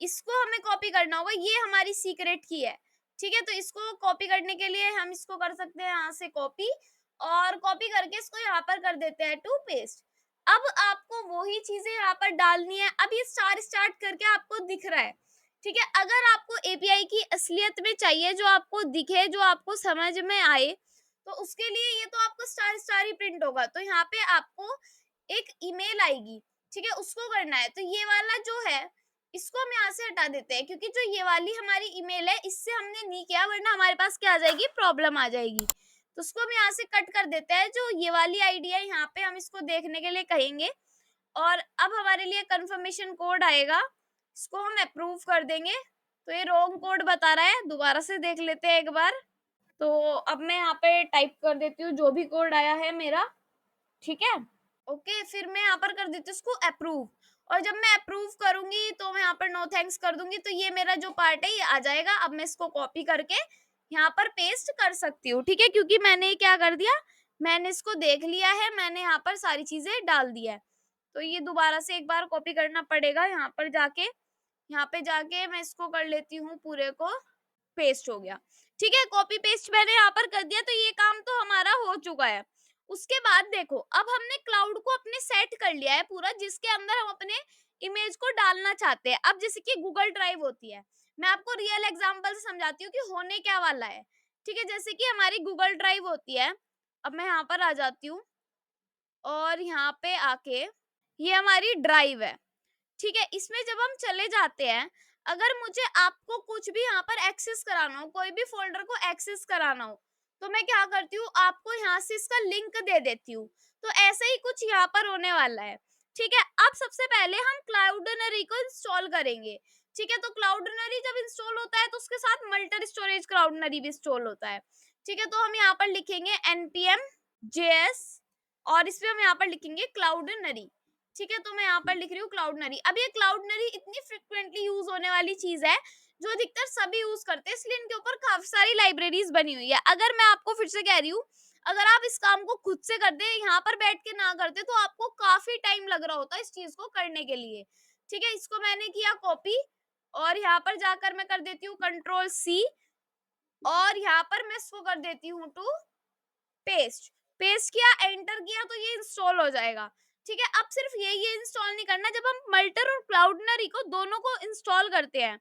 इसको हमें कॉपी करना होगा, ये हमारी सीक्रेट की है। ठीक है, तो इसको कॉपी करने के लिए हम इसको कर सकते हैं यहाँ से कॉपी, और कॉपी करके इसको यहाँ पर कर देते हैं टू पेस्ट। अब आपको वही चीजें यहाँ पर डालनी है। अब ये स्टार स्टार्ट करके आपको दिख रहा है। ठीक है, अगर आपको एपीआई की असलियत में चाहिए, जो आपको दिखे, जो आपको समझ में आए, तो उसके लिए ये तो आपको स्टार स्टार ही प्रिंट होगा, तो यहाँ पे आपको एक ईमेल आएगी, ठीक है, उसको करना है। तो ये वाला जो है इसको हम यहाँ से हटा देते हैं, क्योंकि जो ये वाली हमारी ईमेल है इससे हमने नहीं किया, वरना हमारे पास क्या आ जाएगी, प्रॉब्लम आ जाएगी। तो उसको हम यहाँ से कट कर देते हैं। जो ये वाली आईडी है यहाँ पे हम इसको देखने के लिए कहेंगे, और अब हमारे लिए कंफर्मेशन कोड आएगा, इसको हम अप्रूव कर देंगे। तो ये रॉन्ग कोड बता रहा है, दोबारा से देख लेते हैं एक बार। तो अब मैं यहाँ पे टाइप कर देती हूँ जो भी कोड आया है मेरा, ठीक है। ओके, फिर मैं यहाँ पर कर देती हूँ इसको अप्रूव, और जब मैं अप्रूव करूंगी तो मैं यहाँ पर नो थैंक्स कर दूंगी, तो ये मेरा जो पार्ट है ये आ जाएगा। अब मैं इसको कॉपी करके यहाँ पर पेस्ट कर सकती हूँ, ठीक है, क्योंकि मैंने क्या कर दिया, मैंने इसको देख लिया है, मैंने यहाँ पर सारी चीजें डाल दिया है। तो ये दोबारा से एक बार कॉपी करना पड़ेगा, यहाँ पर जाके, यहाँ पे जाके मैं इसको कर लेती हूँ, पूरे को पेस्ट हो गया, ठीक है। कॉपी पेस्ट मैंने यहाँ पर कर दिया, तो ये काम तो हमारा हो चुका है। उसके बाद देखो, अब हमने क्लाउड को अपने सेट कर लिया है पूरा, जिसके अंदर हम अपने इमेज को डालना चाहते हैं। अब जैसे कि गूगल ड्राइव होती है, मैं आपको रियल एग्जांपल से समझाती हूँ कि होने क्या वाला है, ठीक है। जैसे कि हमारी गूगल ड्राइव होती है, अब मैं यहाँ पर आ जाती हूँ, और यहाँ पे आके ये हमारी ड्राइव है, ठीक है। इसमें जब हम चले जाते हैं, अगर मुझे आपको कुछ भी यहाँ पर एक्सेस कराना हो, कोई भी फोल्डर को एक्सेस कराना हो, तो मैं क्या करती हूँ, आपको यहाँ से इसका लिंक दे देती हूँ। तो ऐसा ही कुछ यहाँ पर होने वाला है, ठीक है। अब सबसे पहले हम क्लाउडनरी को इंस्टॉल करेंगे, ठीक है। तो क्लाउडनरी जब इंस्टॉल होता है तो उसके साथ मल्टर स्टोरेज क्लाउडनरी भी इंस्टॉल होता है, ठीक है। तो हम यहाँ पर लिखेंगे npm js, और इसमें हम यहाँ पर लिखेंगे क्लाउडनरी, ठीक है। तो मैं यहाँ पर लिख रही हूँ क्लाउडनरी। अब ये क्लाउडनरी इतनी फ्रिक्वेंटली यूज होने वाली चीज है जो अधिकतर सभी यूज करते हैं, इसलिए इनके ऊपर काफी सारी लाइब्रेरीज बनी हुई है। अगर मैं आपको फिर से कह रही हूँ, अगर आप इस काम को खुद से करते, यहाँ पर बैठ के ना करते, तो आपको काफी टाइम लग रहा होता इस चीज को करने के लिए, ठीक है। इसको मैंने किया कॉपी, और यहाँ पर जाकर मैं कर देती हूँ कंट्रोल सी, और यहाँ पर मैं इसको कर देती हूँ टू पेस्ट। पेस्ट किया, एंटर किया, तो ये इंस्टॉल हो जाएगा, ठीक है। अब सिर्फ ये इंस्टॉल नहीं करना, जब हम मल्टर और क्लाउडनरी को दोनों को इंस्टॉल करते हैं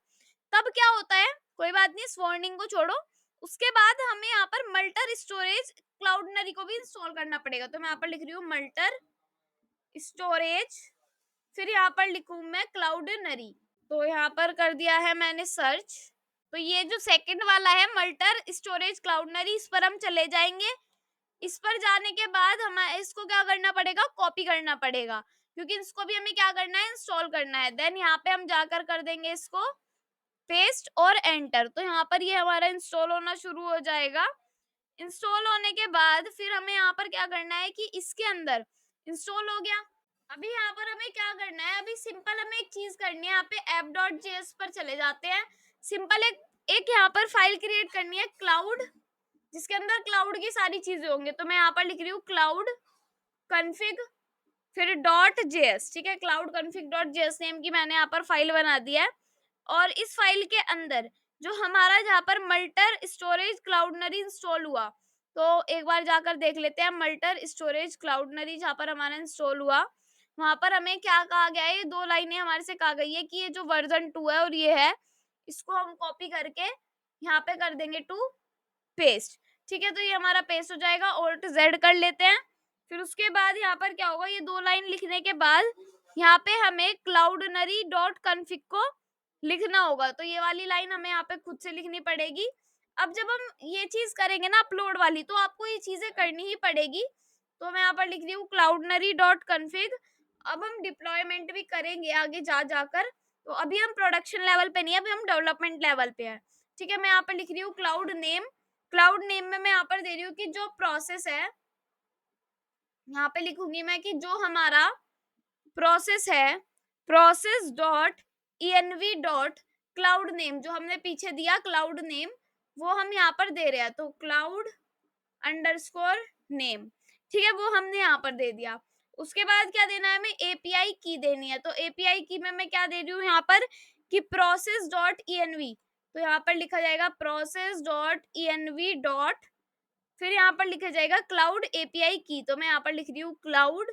तब क्या होता है, कोई बात नहीं, इस वार्निंग को छोड़ो। उसके बाद हमें यहाँ पर मल्टर स्टोरेज क्लाउडनरी को भी इंस्टॉल करना पड़ेगा। तो मैं यहाँ पर लिख रही हूँ मल्टर स्टोरेज, फिर यहाँ पर लिखूँ मैं क्लाउडनरी। तो यहाँ पर कर दिया है मैंने सर्च। तो ये जो सेकंड वाला है मल्टर स्टोरेज क्लाउडनरी, इस पर हम चले जाएंगे। इस पर जाने के बाद हमें इसको क्या करना पड़ेगा, कॉपी करना पड़ेगा, क्योंकि इसको भी हमें क्या करना है, इंस्टॉल करना है। देन यहाँ पे हम जाकर कर देंगे इसको पेस्ट और एंटर। तो यहाँ पर ये हमारा इंस्टॉल होना शुरू हो जाएगा। इंस्टॉल होने के बाद फिर हमें यहाँ पर क्या करना है कि इसके अंदर इंस्टॉल हो गया। अभी यहाँ पर हमें क्या करना है, अभी सिंपल हमें एक चीज करनी है, यहाँ पे app.js पर चले जाते हैं। सिंपल एक यहाँ पर फाइल क्रिएट करनी है क्लाउड, जिसके अंदर क्लाउड की सारी चीजें होंगी। तो मैं यहाँ पर लिख रही हूँ क्लाउड कन्फिग, फिर .js, ठीक है। क्लाउड कन्फिग .js नेम की मैंने यहाँ पर फाइल बना दी है, और इस फाइल के अंदर जो हमारा जहाँ पर मल्टर स्टोरेज क्लाउडनरी इंस्टॉल हुआ, तो एक बार जाकर देख लेते हैं। मल्टर स्टोरेज क्लाउडनरी जहाँ पर हमारा इंस्टॉल हुआ, वहां पर हमें क्या कहा गया है, ये दो लाइनें हमारे से कहा गई है कि ये जो वर्जन 2 है और ये है, इसको हम कॉपी करके यहाँ पे कर देंगे टू पेस्ट, ठीक है। तो ये हमारा पेस्ट हो जाएगा, Alt Z कर लेते हैं। फिर उसके बाद यहाँ पर क्या होगा, ये दो लाइन लिखने के बाद यहाँ पे हमें क्लाउडनरी डॉट कन्फिग को लिखना होगा। तो ये वाली लाइन हमें यहाँ पे खुद से लिखनी पड़ेगी। अब जब हम ये चीज करेंगे ना अपलोड वाली, तो आपको ये चीजें करनी ही पड़ेगी। तो मैं यहाँ पर लिख रही हूँ क्लाउडनरी डॉट कन्फिग। अब हम डिप्लॉयमेंट भी करेंगे आगे जाकर। तो अभी हम प्रोडक्शन लेवल पे नहीं, अभी हम डेवलपमेंट लेवल पे है, ठीक है। मैं यहाँ पर लिख रही हूँ क्लाउड नेम। क्लाउड नेम में मैं यहाँ पर दे रही हूँ कि जो प्रोसेस है, यहाँ पे लिखूंगी मैं कि जो हमारा प्रोसेस है, process dot env dot cloud name, जो हमने पीछे दिया क्लाउड नेम, वो हम यहाँ पर दे रहे हैं। तो क्लाउड अंडरस्कोर नेम, ठीक है, वो हमने यहाँ पर दे दिया। उसके बाद क्या देना है, हमें एपीआई की देनी है। तो एपीआई की में मैं क्या दे रही हूँ यहाँ पर कि प्रोसेस डॉट env, तो यहाँ पर लिखा जाएगा प्रोसेस डॉट env डॉट, फिर यहाँ पर लिखा जाएगा क्लाउड एपीआई की। तो मैं यहाँ पर लिख रही हूँ क्लाउड,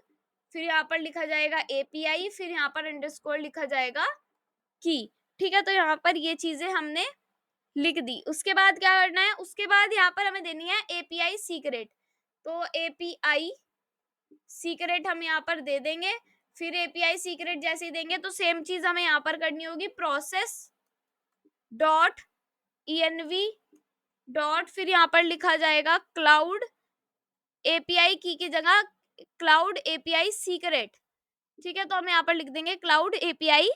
फिर यहाँ पर लिखा जाएगा एपीआई, फिर यहाँ पर अंडरस्कोर लिखा जाएगा की, ठीक है। तो यहाँ पर ये चीजें हमने लिख दी। उसके बाद क्या करना है, उसके बाद यहाँ पर हमें देनी है एपीआई सीक्रेट। तो एपीआई सीक्रेट हम यहाँ पर दे देंगे। फिर एपीआई सीक्रेट जैसे ही देंगे तो सेम चीज हमें यहाँ पर करनी होगी, प्रोसेस डॉट env डॉट, फिर यहाँ पर लिखा जाएगा क्लाउड एपीआई की जगह क्लाउड एपीआई सीक्रेट। ठीक है, तो हम यहाँ पर लिख देंगे क्लाउड एपीआई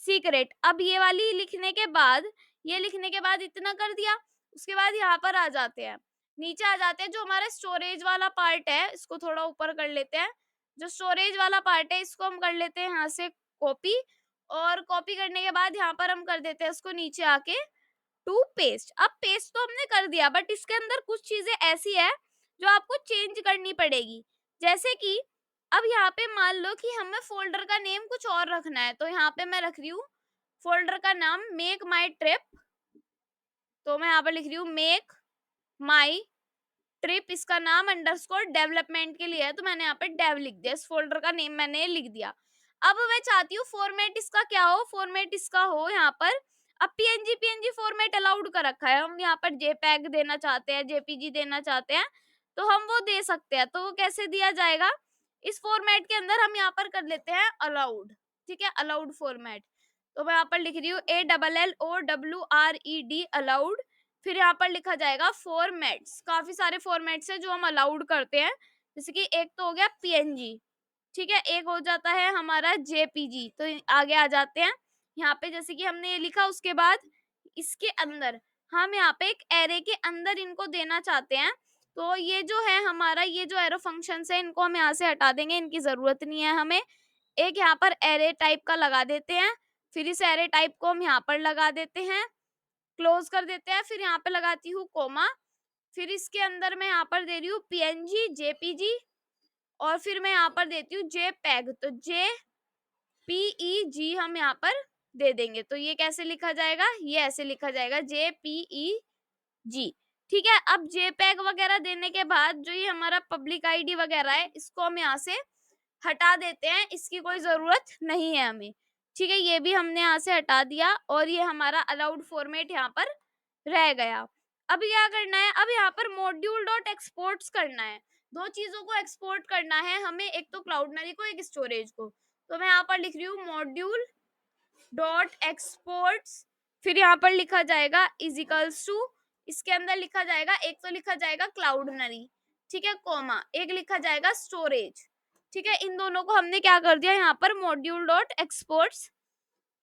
सीक्रेट। अब ये वाली लिखने के बाद, ये लिखने के बाद इतना कर दिया। उसके बाद यहाँ पर आ जाते हैं, नीचे आ जाते हैं, जो हमारा स्टोरेज वाला पार्ट है इसको थोड़ा ऊपर कर लेते हैं। जो स्टोरेज वाला पार्ट है इसको हम कर लेते हैं यहाँ से कॉपी, और कॉपी करने के बाद यहाँ पर हम कर देते हैं उसको नीचे आके टू पेस्ट। अब पेस्ट तो हमने कर दिया, बट इसके अंदर कुछ चीजें ऐसी है जो आपको चेंज करनी पड़ेगी। जैसे कि अब यहाँ पे मान लो कि हमें फोल्डर का नेम कुछ और रखना है, तो यहाँ पे मैं रख रही हूँ फोल्डर का नाम मेक माई ट्रिप। तो मैं यहाँ पर लिख रही हूँ मेक माई ट्रिप, इसका नाम अंडरस्कोर डेवलपमेंट के लिए है, तो मैंने यहाँ पे डेव लिख दिया, इस फोल्डर का नेम मैंने लिख दिया। अब मैं चाहती हूँ फॉर्मेट इसका क्या हो, फॉर्मेट इसका हो यहाँ पर, अब पीएनजी फॉर्मेट अलाउड कर रखा है, हम यहाँ पर जेपैग देना चाहते हैं, जेपीजी देना चाहते हैं, तो हम वो दे सकते हैं। तो वो कैसे दिया जाएगा, इस फॉर्मेट के अंदर हम यहाँ पर कर लेते हैं अलाउड। ठीक है, अलाउड फॉर्मेट। तो मैं यहाँ पर लिख रही हूँ ALLOWRED अलाउड। फिर यहाँ पर लिखा जाएगा फॉर्मेट्स, काफी सारे फॉर्मेट्स है जो हम अलाउड करते हैं, जैसे कि एक तो हो गया पीएनजी, ठीक है, एक हो जाता है हमारा जेपीजी। तो आगे आ जाते हैं यहाँ पे, जैसे कि हमने ये लिखा, उसके बाद इसके अंदर हम यहाँ पे एक एरे के अंदर इनको देना चाहते हैं। तो ये जो है हमारा, ये जो एरो फंक्शंस है इनको हम यहाँ से हटा देंगे, इनकी जरूरत नहीं है हमें। एक यहाँ पर एरे टाइप का लगा देते हैं, फिर इस एरे टाइप को हम यहाँ पर लगा देते हैं, क्लोज कर देते हैं, फिर यहाँ पे लगाती हूँ कोमा, फिर इसके अंदर मैं यहाँ पर दे रही हूँ पीएनजी जेपीजी, और फिर मैं यहाँ पर देती हूँ जेपैग। तो JPEG हम यहाँ पर दे देंगे। तो ये कैसे लिखा जाएगा, ये ऐसे लिखा जाएगा JPEG। ठीक है, अब जेपैग वगैरह देने के बाद जो ये हमारा पब्लिक आईडी वगैरह है इसको हम यहाँ से हटा देते हैं, इसकी कोई जरूरत नहीं है हमें। ठीक है, ये भी हमने यहाँ से हटा दिया, और ये हमारा अलाउड फॉर्मेट यहाँ पर रह गया। अब क्या करना है, अब यहाँ पर मॉड्यूल डॉट एक्सपोर्ट्स करना है, दो चीजों को एक्सपोर्ट करना है हमें, एक तो क्लाउडनरी को, एक स्टोरेज को। तो मैं यहाँ पर लिख रही हूँ मॉड्यूल डॉट एक्सपोर्ट्स, फिर यहाँ पर लिखा जाएगा इज इक्वल्स टू, इसके अंदर लिखा जाएगा, एक तो लिखा जाएगा क्लाउडनरी, ठीक है, कोमा, एक लिखा जाएगा स्टोरेज। ठीक है, इन दोनों को हमने क्या कर दिया, यहाँ पर मॉड्यूल डॉट एक्सपोर्ट्स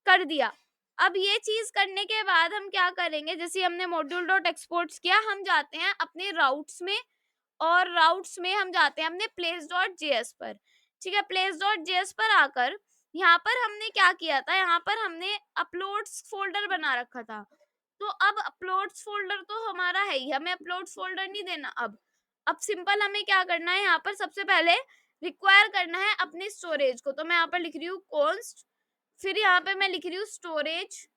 कर दिया। अब ये चीज करने के बाद हम क्या करेंगे, जैसे हमने मॉड्यूल डॉट एक्सपोर्ट्स किया, हम जाते हैं अपने राउट्स में, और राउट्स में हम जाते हैं अपने प्लेस डॉट जेएस पर। ठीक है, प्लेस डॉट जेएस पर आकर यहाँ पर हमने क्या किया था, यहाँ पर हमने अपलोड्स फोल्डर बना रखा था। तो अब अपलोड्स फोल्डर तो हमारा है ही, हमें अपलोड्स फोल्डर नहीं देना। अब सिंपल हमें क्या करना है, यहाँ पर सबसे पहले रिक्वायर करना है अपने स्टोरेज को। तो मैं यहाँ पर लिख रही हूँ कॉन्स्ट, फिर यहाँ पे मैं लिख रही हूँ स्टोरेज।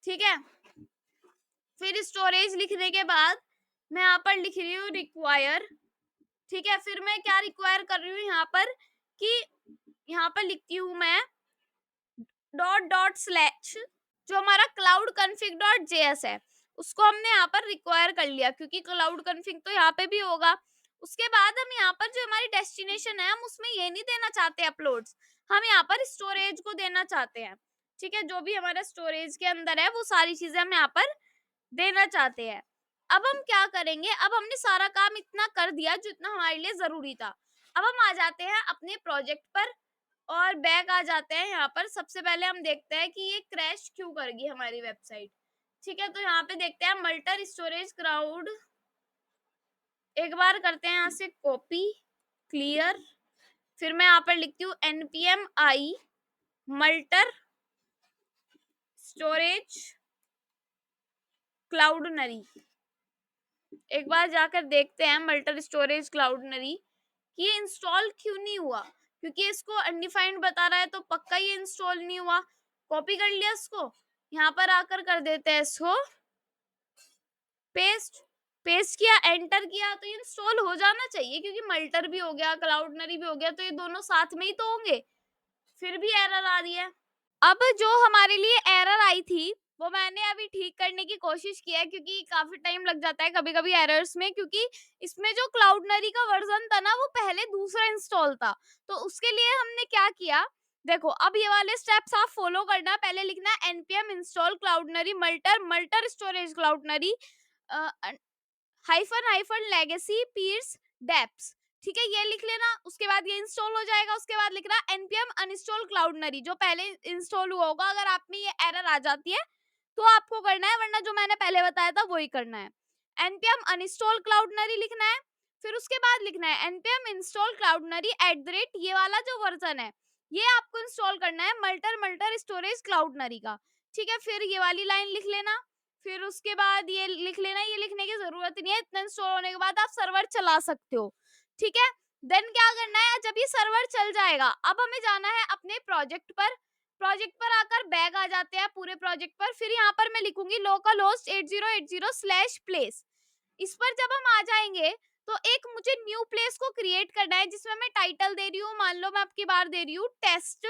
ठीक है, फिर स्टोरेज लिखने के बाद मैं यहाँ पर लिख रही हूँ रिक्वायर। ठीक है, फिर मैं क्या रिक्वायर कर रही हूँ यहाँ पर, कि यहाँ पर लिखती हूँ मैं डॉट डॉट स्लैश, जो हमारा क्लाउड कन्फिग डॉट जेएस है उसको हमने यहाँ पर रिक्वायर कर लिया, क्योंकि क्लाउड कन्फिग तो यहाँ पे भी होगा। उसके बाद हम यहाँ पर जो हमारी डेस्टिनेशन है, हम उसमें ये नहीं देना चाहते अपलोड्स, हम यहाँ पर स्टोरेज को देना चाहते हैं। ठीक है, जो भी हमारा स्टोरेज के अंदर है वो सारी चीजें हम यहाँ पर देना चाहते हैं। अब हम क्या करेंगे, अब हमने सारा काम इतना कर दिया जो इतना हमारे लिए जरूरी था। अब हम आ जाते हैं अपने प्रोजेक्ट पर, और बैक आ जाते हैं यहाँ पर। सबसे पहले हम देखते हैं कि ये क्रैश क्यों करेगी हमारी वेबसाइट। ठीक है, तो यहाँ पे देखते हैं मल्टर स्टोरेज क्राउड, एक बार करते हैं यहाँ से कॉपी क्लियर, फिर मैं यहाँ पर लिखती हूँ npm i मल्टर स्टोरेज क्लाउडनरी। एक बार जाकर देखते हैं मल्टर स्टोरेज क्लाउडनरी कि ये इंस्टॉल क्यों नहीं हुआ, क्योंकि इसको अनडिफाइंड बता रहा है, तो पक्का ये इंस्टॉल नहीं हुआ। कॉपी कर लिया इसको, यहाँ पर आकर कर देते हैं इसको पेस्ट, पेस्ट किया, एंटर किया, तो ये इंस्टॉल हो जाना चाहिए, क्योंकि मल्टर भी हो गया क्लाउडनरी भी हो गया, तो ये दोनों साथ में ही तो होंगे। फिर भी एरर आ रही है। अब जो हमारे लिए एरर आई थी वो मैंने अभी ठीक करने की कोशिश की है, क्योंकि काफी टाइम लग जाता है कभी कभी एरर्स में, क्योंकि इसमें जो क्लाउडनरी का वर्जन था ना वो पहले दूसरा इंस्टॉल था। तो उसके लिए हमने क्या किया, देखो अब ये वाले स्टेप्स आप फॉलो करना। पहले लिखना है npm install Cloudinary multer multer storage Cloudinary hyphen hyphen legacy peers deps. ठीक है, ये लिख लेना। उसके बाद ये इंस्टॉल हो जाएगा। उसके बाद लिखना npm अनइंस्टॉल क्लाउडनरी, जो पहले इंस्टॉल हुआ होगा। अगर आप में ये एरर आ जाती है तो आपको करना है, वरना जो मैंने पहले बताया था वही करना है। npm अनइंस्टॉल क्लाउडनरी लिखना है। फिर उसके बाद लिखना है npm इंस्टॉल क्लाउडनरी @ ये वाला जो वर्जन है ये आपको इंस्टॉल करना है मल्टर मल्टर स्टोरेज क्लाउडनरी का। ठीक है, फिर ये वाली लाइन लिख लेना। फिर उसके बाद ये लिख लेना। ये लिखने की जरूरत नहीं है, इतना इंस्टॉल होने के बाद आप सर्वर चला सकते हो। ठीक है, देन क्या करना है, जब ये सर्वर चल जाएगा अब हमें जाना है अपने प्रोजेक्ट पर। प्रोजेक्ट पर आकर बैग आ जाते हैं पूरे प्रोजेक्ट पर। फिर यहाँ पर मैं लिखूंगी लोकल होस्ट 8080/प्लेस। इस पर जब हम आ जाएंगे तो एक मुझे न्यू प्लेस को क्रिएट करना है, जिसमें मैं टाइटल दे रही हूँ, मान लो मैं आपकी बार दे रही हूँ टेस्ट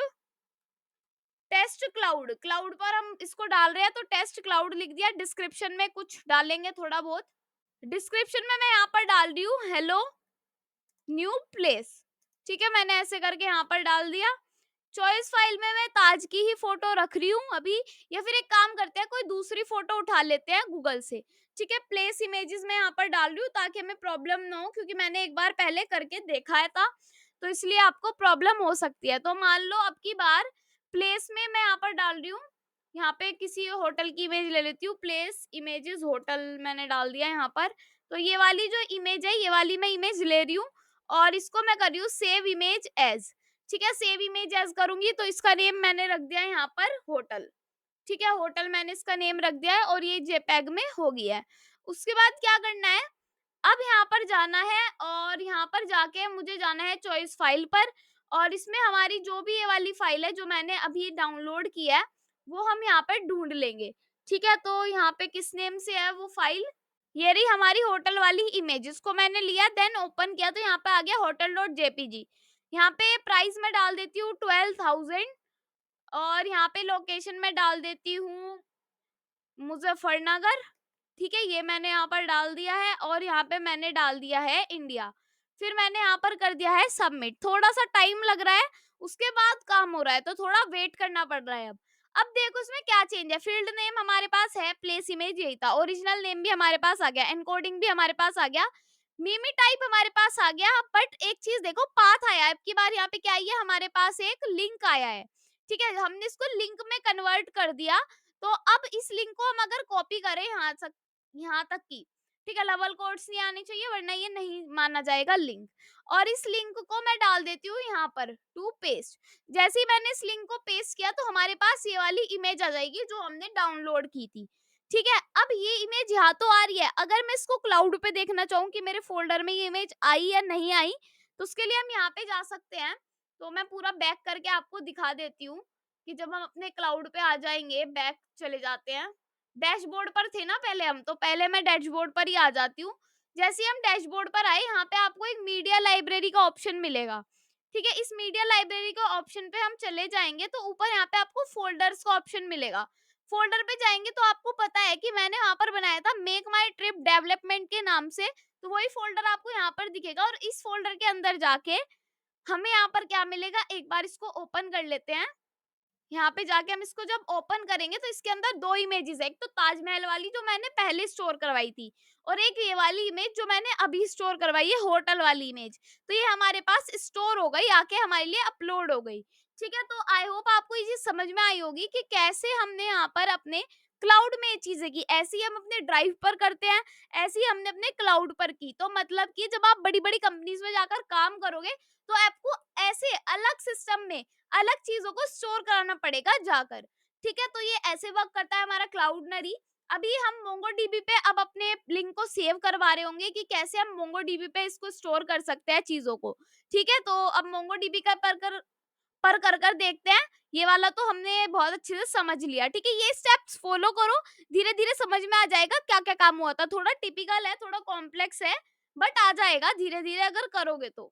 टेस्ट क्लाउड। क्लाउड पर हम इसको डाल रहे हैं तो टेस्ट क्लाउड लिख दिया। डिस्क्रिप्शन में कुछ डालेंगे थोड़ा बहुत। डिस्क्रिप्शन में मैं यहाँ पर डाल रही हूँ हेलो न्यू प्लेस। ठीक है, मैंने ऐसे करके यहाँ पर डाल दिया। चॉइस फाइल में मैं ताज की ही फोटो रख रही हूँ अभी, या फिर एक काम करते हैं कोई दूसरी फोटो उठा लेते हैं गूगल से। ठीक है, प्लेस इमेजेस में यहाँ पर डाल रही हूँ ताकि हमें प्रॉब्लम ना हो, क्योंकि मैंने एक बार पहले करके देखा है था, तो इसलिए आपको प्रॉब्लम हो सकती है। तो मान लो अब की बार प्लेस में मैं यहाँ पर डाल रही हूँ, यहाँ पे किसी होटल की इमेज ले लेती हूँ। प्लेस इमेजेस होटल मैंने डाल दिया यहाँ पर। तो ये वाली जो इमेज है ये वाली मैं इमेज ले रही हूँ और इसको मैं कर रही हूँ सेव इमेज एज। ठीक है, सेव इमेज एज करूंगी तो इसका नेम मैंने रख दिया है यहाँ पर होटल। ठीक है, होटल मैंने इसका नेम रख दिया है और ये जेपैग में हो गया है। उसके बाद क्या करना है, अब यहाँ पर जाना है और यहाँ पर जाके मुझे जाना है चॉइस फाइल पर, और इसमें हमारी जो भी ये वाली फाइल है जो मैंने अभी डाउनलोड किया है वो हम यहाँ पर ढूंढ लेंगे। ठीक है, तो यहाँ पे किस नेम से है वो फाइल, ये रही हमारी होटल वाली इमेज। इसको मैंने लिया, देन ओपन किया तो यहाँ पे आ गया hotel.jpg। यहाँ पे प्राइस में डाल देती हूँ 12,000 और यहाँ पे लोकेशन में डाल देती हूँ मुजफ्फरनगर। ठीक है, ये मैंने यहाँ पर डाल दिया है और यहाँ पे मैंने डाल दिया है इंडिया। फिर मैंने यहाँ पर कर दिया है सबमिट। थोड़ा सा टाइम लग रहा है, उसके बाद काम हो रहा है तो थोड़ा वेट करना पड़ रहा है। अब देखो इसमें क्या चेंज है। फील्ड नेम हमारे पास है, प्लेस इमेज यही था, ओरिजिनल नेम भी हमारे पास आ गया, एनकोडिंग भी हमारे पास आ गया, मीमी टाइप हमारे पास आ गया। बट एक चीज देखो, पाथ आया है। अब की बार यहाँ पे क्या आई है, हमारे पास एक लिंक आया है। ठीक है, हमने इसको लिंक में कन्वर्ट कर दिया। तो अब इस लिंक को हम अगर कॉपी करें यहाँ तक की, ठीक है, लेवल कोड्स नहीं आनी चाहिए वरना ये नहीं माना जाएगा लिंक। और इस लिंक को मैं डाल देती हूँ यहाँ पर टू पेस्ट। जैसे ही मैंने इस लिंक को पेस्ट किया तो हमारे पास ये वाली इमेज आ जाएगी जो हमने डाउनलोड की थी। ठीक है, अब ये इमेज यहाँ तो आ रही है। अगर मैं इसको क्लाउड पे देखना चाहूँ कि मेरे फोल्डर में ये इमेज आई या नहीं आई, तो उसके लिए हम यहाँ पे जा सकते हैं। तो मैं पूरा बैक करके आपको दिखा देती हूँ कि जब हम अपने क्लाउड पे आ जाएंगे, बैक चले जाते हैं। डैशबोर्ड पर थे ना पहले हम, तो पहले मैं डैशबोर्ड पर ही आ जाती हूँ। जैसे ही हम डैशबोर्ड पर आए, यहाँ पे आपको एक मीडिया लाइब्रेरी का ऑप्शन मिलेगा। ठीक है, इस मीडिया लाइब्रेरी का ऑप्शन पे हम चले जाएंगे तो ऊपर यहाँ पे आपको फोल्डर्स का ऑप्शन मिलेगा। फोल्डर पे जाएंगे तो आपको पता है कि मैंने वहां पर बनाया था मेक माई ट्रिप डेवलपमेंट के नाम से, तो वही फोल्डर आपको यहाँ पर दिखेगा। और इस फोल्डर के अंदर जाके हमें यहाँ पर क्या मिलेगा, एक बार इसको ओपन कर लेते हैं। यहाँ पे जाके हम इसको जब ओपन करेंगे तो इसके अंदर दो इमेजेस है, एक तो ताजमहल वाली जो मैंने पहले स्टोर करवाई थी, और एक ये वाली इमेज जो मैंने अभी स्टोर करवाई है, होटल वाली इमेज। तो ये हमारे पास स्टोर हो गई, आके हमारे लिए अपलोड हो गई। ठीक है, तो आई होप आपको ये चीज समझ में आई होगी कि कैसे हमने यहाँ पर अपने क्लाउड में ये चीजें की। ऐसी हम अपने ड्राइव पर करते हैं, ऐसी हमने अपने क्लाउड पर की। तो मतलब कि जब आप बड़ी बड़ी कंपनीज में जाकर काम करोगे तो आपको ऐसे अलग सिस्टम में अलग चीजों को स्टोर कराना पड़ेगा जाकर। ठीक है, तो ये ऐसे वर्क करता है हमारा क्लाउडनरी। अभी हम मोंगोडीबी पे अब अपने लिंक को सेव करवा रहे होंगे कि कैसे हम मोंगोडीबी पे इसको स्टोर कर सकते हैं चीजों को। ठीक है, तो अब मोंगोडीबी का पर कर देखते हैं। ये वाला तो हमने बहुत अच्छे से समझ लिया। ठीक है, ये स्टेप्स फॉलो करो, धीरे धीरे समझ में आ जाएगा क्या क्या काम हुआ था। थोड़ा टिपिकल है, थोड़ा कॉम्प्लेक्स है, बट आ जाएगा धीरे धीरे अगर करोगे तो।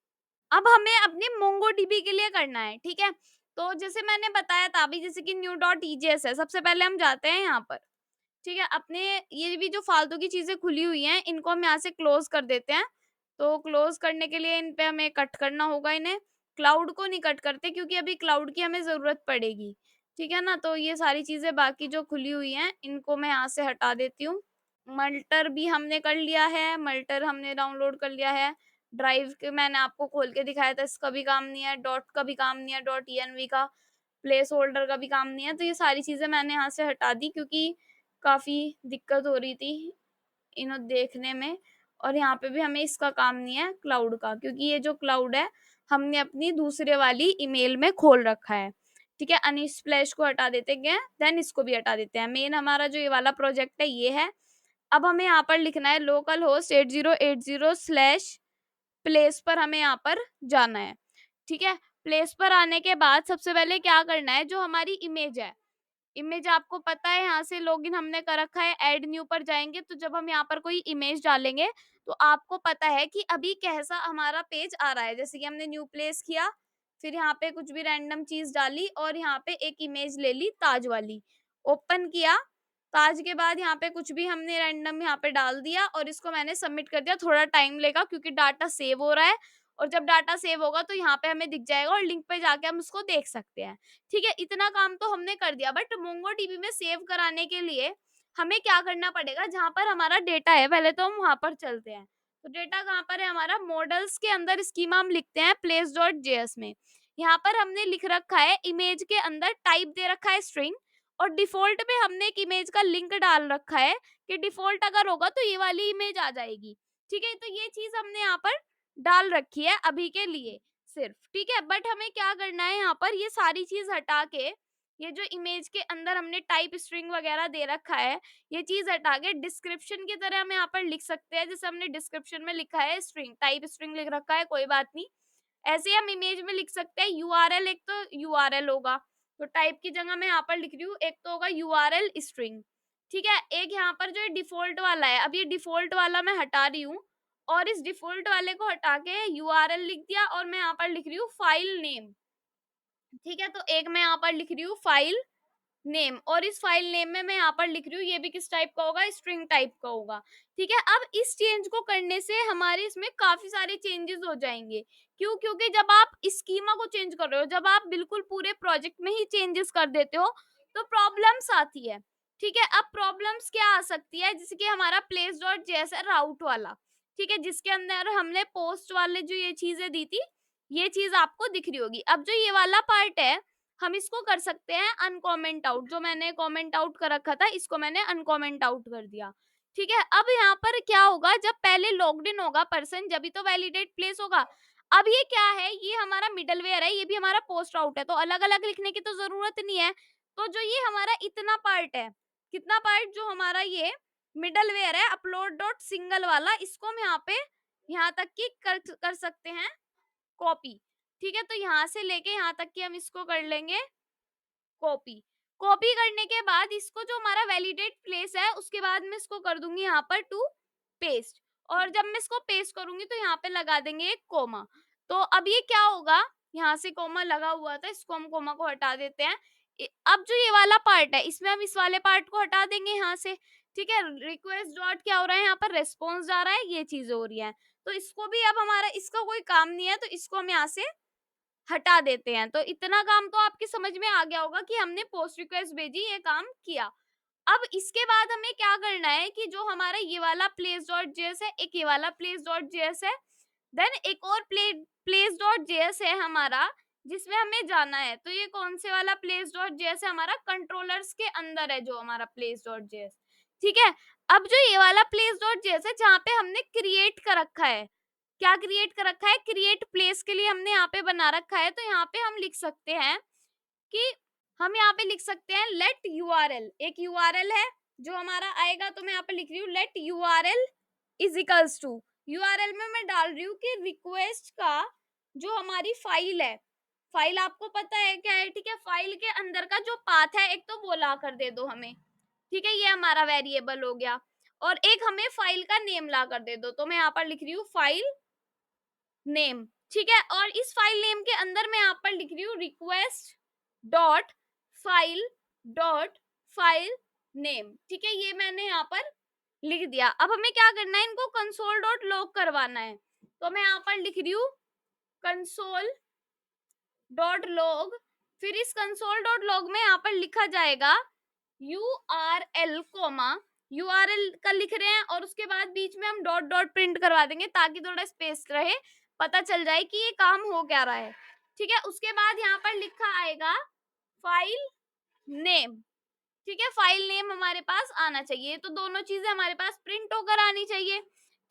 अब हमें अपने मोंगोडीबी के लिए करना है। ठीक है, तो जैसे मैंने बताया था अभी, जैसे कि new.ejs है, सबसे पहले हम जाते हैं यहाँ पर, ठीक है? अपने ये भी जो फालतू की चीज़ें खुली हुई हैं, इनको हम यहाँ से क्लोज़ कर देते हैं। तो क्लोज़ करने के लिए इन पे हमें कट करना होगा इन्हें। क्लाउड को नहीं कट करते क्योंकि अभी क्लाउड की हमें ज़रूरत पड़ेगी, ठीक है ना? तो ये सारी चीज़ें बाकी जो खुली हुई हैं, इनको मैं यहाँ से हटा देती हूँ। मल्टर भी हमने कर लिया है, मल्टर हमने डाउनलोड कर लिया है। ड्राइव के मैंने आपको खोल के दिखाया था, इसका भी काम नहीं है, डॉट का भी काम नहीं है, डॉट env का, प्लेस होल्डर का भी काम नहीं है। तो ये सारी चीज़ें मैंने यहाँ से हटा दी क्योंकि काफ़ी दिक्कत हो रही थी इन्हें देखने में। और यहाँ पे भी हमें इसका काम नहीं है क्लाउड का, क्योंकि ये जो क्लाउड है हमने अपनी दूसरे वाली ईमेल में खोल रखा है, ठीक है? अनस्प्लैश को हटा देते हैं, देन इसको भी हटा देते हैं। मेन हमारा जो ये वाला प्रोजेक्ट है ये है। अब हमें यहाँ पर लिखना है लोकल होस्ट 8080 स्लैश प्लेस पर हमें यहाँ पर जाना है, ठीक है? प्लेस पर आने के बाद सबसे पहले क्या करना है, जो हमारी इमेज है, इमेज आपको पता है यहाँ से लॉगिन हमने कर रखा है। ऐड न्यू पर जाएंगे तो जब हम यहाँ पर कोई इमेज डालेंगे तो आपको पता है कि अभी कैसा हमारा पेज आ रहा है। जैसे कि हमने न्यू प्लेस किया, फिर यहाँ पे कुछ भी रैंडम चीज डाली और यहाँ पे एक इमेज ले ली ताज वाली, ओपन किया। ताज के बाद यहाँ पे कुछ भी हमने रैंडम यहाँ पे डाल दिया और इसको मैंने सबमिट कर दिया। थोड़ा टाइम लेगा क्योंकि डाटा सेव हो रहा है, और जब डाटा सेव होगा तो यहाँ पे हमें दिख जाएगा और लिंक पे जाके हम उसको देख सकते हैं, ठीक है? इतना काम तो हमने कर दिया, बट मोंगोडीबी में सेव कराने के लिए हमें क्या करना पड़ेगा, जहाँ पर हमारा डेटा है पहले तो हम वहां पर चलते हैं। तो डेटा कहाँ पर है हमारा, मॉडल्स के अंदर स्कीमा हम लिखते हैं place.js में। यहाँ पर हमने लिख रखा है इमेज के अंदर टाइप दे रखा है स्ट्रिंग, और डिफॉल्ट में हमने एक इमेज का लिंक डाल रखा है कि डिफॉल्ट अगर होगा तो ये वाली इमेज आ जाएगी, ठीक है? तो ये चीज हमने यहाँ पर डाल रखी है अभी के लिए सिर्फ, ठीक है? बट हमें क्या करना है, यहाँ पर ये सारी चीज हटा के, ये जो इमेज के अंदर हमने टाइप स्ट्रिंग वगैरह दे रखा है, ये चीज हटा के डिस्क्रिप्शन की तरह हम यहाँ पर लिख सकते हैं। जैसे हमने डिस्क्रिप्शन में लिखा है स्ट्रिंग, टाइप स्ट्रिंग लिख रखा है, कोई बात नहीं, ऐसे ही हम इमेज में लिख सकते हैं यूआरएल। एक तो यूआरएल होगा, तो टाइप की जगह मैं यहाँ पर लिख रही हूँ, एक तो होगा यूआरएल स्ट्रिंग, ठीक है? एक यहाँ पर जो डिफॉल्ट वाला है, अब ये डिफॉल्ट वाला मैं हटा रही हूँ और इस डिफॉल्ट वाले को हटा के यूआरएल लिख दिया, और मैं यहाँ पर लिख रही हूँ फाइल नेम, ठीक है? तो एक मैं यहाँ पर लिख रही हूँ फाइल नेम, और इस फाइल नेम में मैं यहाँ पर लिख रही हूँ, ये भी किस टाइप का होगा, स्ट्रिंग टाइप का होगा, ठीक है? अब इस चेंज को करने से हमारे इसमें काफी सारे चेंजेस हो जाएंगे। क्यों? क्योंकि जब आप स्कीमा को चेंज कर रहे हो, जब आप बिल्कुल पूरे प्रोजेक्ट में ही चेंजेस कर देते हो तो प्रॉब्लम्स आती है, ठीक है? अब प्रॉब्लम्स क्या आ सकती है, जैसे कि हमारा प्लेस डॉट जेएस है राउट वाला, ठीक है? जिसके अंदर हमने पोस्ट वाले जो ये चीजें दी थी, ये चीज आपको दिख रही होगी। अब जो ये वाला पार्ट है, हम इसको कर सकते हैं अनकॉमेंट आउट। जो मैंने कमेंट आउट कर रखा था, इसको मैंने अनकॉमेंट आउट कर दिया, ठीक है? अब यहाँ पर क्या होगा, जब पहले लॉग्ड इन होगा पर्सन, जब ही तो वैलिडेट प्लेस होगा। अब ये क्या है, ये हमारा मिडलवेयर है, ये भी हमारा पोस्ट आउट है, तो अलग अलग लिखने की तो जरूरत नहीं है। तो जो ये हमारा इतना पार्ट है, कितना पार्ट, जो हमारा ये मिडलवेयर है अपलोड डॉट सिंगल वाला, इसको हम यहाँ पे यहाँ तक की कर सकते हैं कॉपी, ठीक है? तो यहाँ से लेके यहाँ तक की हम इसको कर लेंगे कॉपी। कॉपी करने के बाद इसको, जो हमारा वैलिडेट प्लेस है, उसके बाद मैं इसको कर दूंगी यहाँ पर टू पेस्ट, और जब मैं इसको पेस्ट करूंगी तो यहाँ पे लगा देंगे एक कोमा। तो अब ये क्या होगा, यहाँ से कोमा लगा हुआ था, इसको हम कोमा को हटा देते हैं। अब जो ये वाला पार्ट है, इसमें हम इस वाले पार्ट को हटा देंगे यहाँ से, ठीक है? रिक्वेस्ट डॉट क्या हो रहा है, यहाँ पर रेस्पॉन्स जा रहा है, ये चीजें हो रही है। तो इसको भी, अब हमारा इसका कोई काम नहीं है, तो इसको हम यहाँ से हटा देते हैं। तो इतना काम तो आपके समझ में आ गया होगा कि हमने पोस्ट रिक्वेस्ट भेजी, ये काम किया। अब इसके बाद हमें क्या करना है कि जो हमारा ये वाला प्लेस डॉट जेएस है, एक ये वाला प्लेस डॉट जेएस है, देन एक और प्लेस डॉट जेएस है हमारा, जिसमें हमें जाना है। तो ये कौन से वाला प्लेस डॉट जेएस है, हमारा कंट्रोलर्स के अंदर है जो हमारा प्लेस डॉट जेएस, ठीक है? अब जो ये वाला प्लेस डॉट जेएस है, जहाँ पे हमने क्रिएट कर रखा है, क्या क्रिएट कर रखा है, क्रिएट प्लेस के लिए हमने यहाँ पे बना रखा है। तो यहाँ पे हम लिख सकते हैं कि हम यहाँ पे लिख सकते हैं लेट यूआरएल, एक यूआरएल है जो हमारा आएगा, तो मैं यहाँ पे लिख रही हूँ let URL is equals to, URL में मैं डाल रही हूँ कि रिक्वेस्ट का जो हमारी फाइल है, फाइल आपको पता है क्या है, ठीक है? फाइल के अंदर का जो पाथ है, एक तो वो ला कर दे दो हमें, ठीक है? ये हमारा वेरिएबल हो गया, और एक हमें फाइल का नेम ला कर दे दो। तो मैं यहाँ पर लिख रही हूँ फाइल नेम, ठीक है? और इस फाइल नेम के अंदर मैं यहाँ पर लिख रही हूँ request dot file dot file name. ठीक है, ये मैंने यहाँ पर लिख दिया। अब हमें क्या करना है, इनको कंसोल डॉट लॉग करवाना है। तो मैं यहाँ पर लिख रही हूँ कंसोल डॉट लॉग। फिर इस कंसोल डॉट लॉग में यहाँ पर लिखा जाएगा URL कोमा, URL का लिख रहे हैं और उसके बाद बीच में हम डॉट डॉट प्रिंट करवा देंगे ताकि थोड़ा स्पेस रहे, पता चल जाए कि ये काम हो क्या रहा है। ठीक है, उसके बाद यहाँ पर लिखा आएगा फाइल नेम। ठीक है, फाइल नेम हमारे पास आना चाहिए, तो दोनों चीजें हमारे पास प्रिंट होकर आनी चाहिए।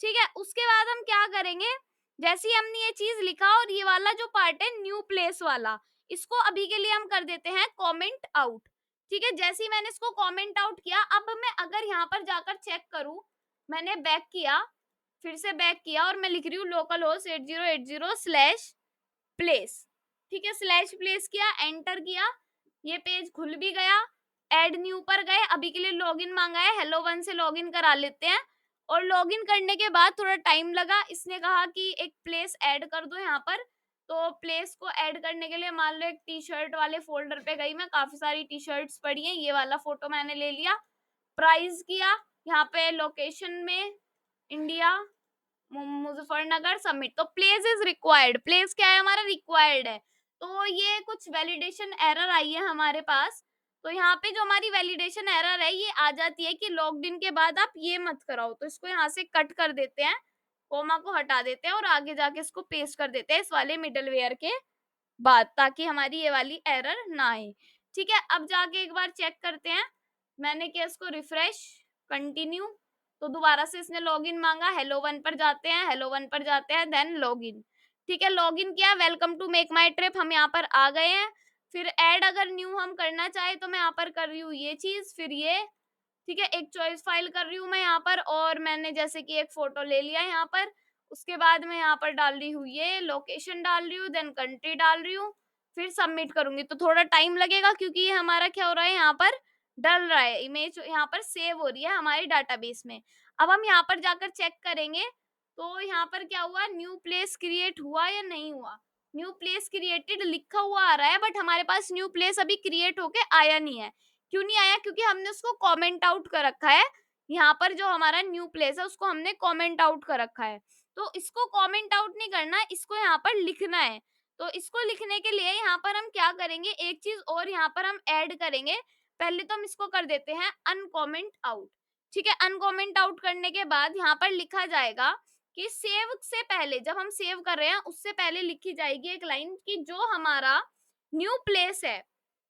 ठीक है, उसके बाद हम क्या करेंगे, जैसे ही हमने ये चीज लिखा और ये वाला जो पार्ट है न्यू प्लेस वाला, इसको अभी के लिए हम कर देते हैं कमेंट आउट। ठीक है, जैसे ही मैंने इसको कमेंट आउट किया, अब मैं अगर यहाँ पर जाकर चेक करूं, मैंने बैक किया, फिर से बैक किया और मैं लिख रही हूँ लोकल होस्ट 8080 स्लैश प्लेस। ठीक है, स्लैश प्लेस किया, एंटर किया, ये पेज खुल भी गया। ऐड न्यू पर गए, अभी के लिए लॉगिन मांगा है, हेलो वन से लॉगिन करा लेते हैं। और लॉगिन करने के बाद थोड़ा टाइम लगा, इसने कहा कि एक प्लेस ऐड कर दो यहाँ पर। तो प्लेस को ऐड करने के लिए मान लो एक टी शर्ट वाले फोल्डर पे गई मैं, काफी सारी टी शर्ट्स पड़ी हैं, ये वाला फोटो मैंने ले लिया, प्राइस किया, यहाँ पे लोकेशन में इंडिया मुजफ्फरनगर, सबमिट। तो प्लेस इज रिक्वायर्ड, प्लेस क्या है हमारा, रिक्वायर्ड है। तो ये कुछ वैलिडेशन एरर आई है हमारे पास। तो यहाँ पे जो हमारी वैलिडेशन एरर है ये आ जाती है कि लॉग्ड इन के बाद आप ये मत कराओ, तो इसको यहाँ से कट कर देते हैं, कोमा को हटा देते हैं और आगे जाके इसको पेस्ट कर देते हैं इस वाले मिडलवेयर के बाद, ताकि हमारी ये वाली एरर ना आए। ठीक है, अब जाके एक बार चेक करते हैं, मैंने किया इसको रिफ्रेश, कंटिन्यू, तो दोबारा से इसने लॉगिन मांगा, हेलो वन पर जाते हैं, हेलो वन पर जाते हैं, देन लॉगिन। ठीक है, लॉगिन किया, welcome to MakeMyTrip, हम यहाँ पर आ गए हैं। फिर ऐड अगर न्यू हम करना चाहे तो मैं यहाँ पर कर रही हूँ ये चीज, फिर ये। ठीक है, एक चॉइस फाइल कर रही हूँ मैं यहाँ पर, और मैंने जैसे कि एक फोटो ले लिया यहाँ पर। उसके बाद मैं यहाँ पर डाल रही हूँ, ये लोकेशन डाल रही हूँ, देन कंट्री डाल रही हूँ, फिर सबमिट करूंगी। तो थोड़ा टाइम लगेगा क्योंकि ये हमारा क्या हो रहा है, यहाँ पर डल रहा है, इमेज यहाँ पर सेव हो रही है हमारी डाटाबेस में। अब हम यहाँ पर जाकर चेक करेंगे, तो यहाँ पर क्या हुआ, न्यू प्लेस क्रिएट हुआ या नहीं हुआ। न्यू प्लेस क्रिएटेड लिखा हुआ आ रहा है, बट हमारे पास न्यू प्लेस अभी क्रिएट होके आया नहीं है। क्यों नहीं आया, क्योंकि हमने उसको कमेंट आउट कर रखा है। यहाँ पर जो हमारा न्यू प्लेस है उसको हमने कमेंट आउट कर रखा है। तो इसको कमेंट आउट नहीं करना, इसको यहाँ पर लिखना है। तो इसको लिखने के लिए यहाँ पर हम क्या करेंगे, एक चीज और यहाँ पर हम ऐड करेंगे। पहले तो हम इसको कर देते हैं अनकमेंट आउट। ठीक है, अनकमेंट आउट करने के बाद यहाँ पर लिखा जाएगा कि सेव से पहले, जब हम सेव कर रहे हैं उससे पहले लिखी जाएगी एक लाइन कि जो हमारा न्यू प्लेस है,